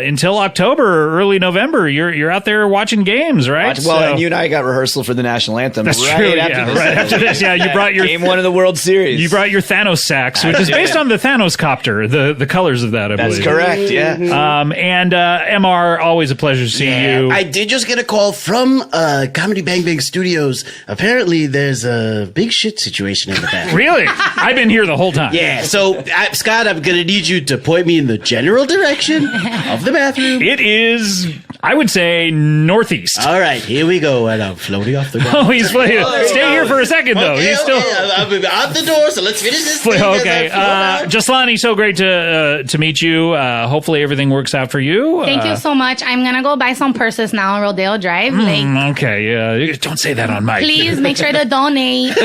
Until October or early November, you're out there watching games, right? And you and I got rehearsal for the national anthem. That's right true. After Yeah, this right after this. Yeah, you brought your Game 1 of the World Series. You brought your Thanos sax, which is based on the Thanos copter, the colors of that, I believe. That's correct, yeah. And MR, always a pleasure seeing you. I did just get a call from Comedy Bang Bang Studios. Apparently, there's a big shit situation in the back. Really? I've been here the whole time. Yeah, so Scott, I'm going to need you to point me in the general direction of the bathroom. It is, I would say, northeast. All right, here we go. And I'm floating off the ground. Oh, he's playing. Stay here for a second, though. He's still. I'm out the door, so let's finish this thing. Okay. Yaslenny, so great to meet you. Hopefully everything works out for you. Thank you so much. I'm going to go buy some purses now on Rodeo Drive. Okay. Don't say that on mic. Please make sure to donate.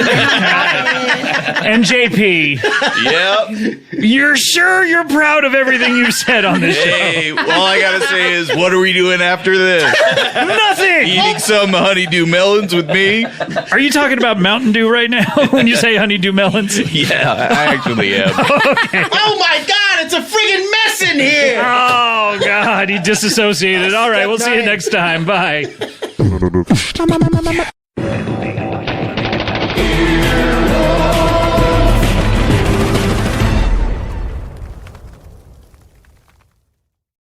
And JP, Yep. you're sure you're proud of everything you've said on this show? Hey, all I gotta say is, what are we doing after this? Nothing. Eating some honeydew melons with me? Are you talking about Mountain Dew right now when you say honeydew melons? Yeah, I actually am. Oh my God, it's a friggin' mess in here. Oh, God, he disassociated. All right, we'll see you next time. Bye.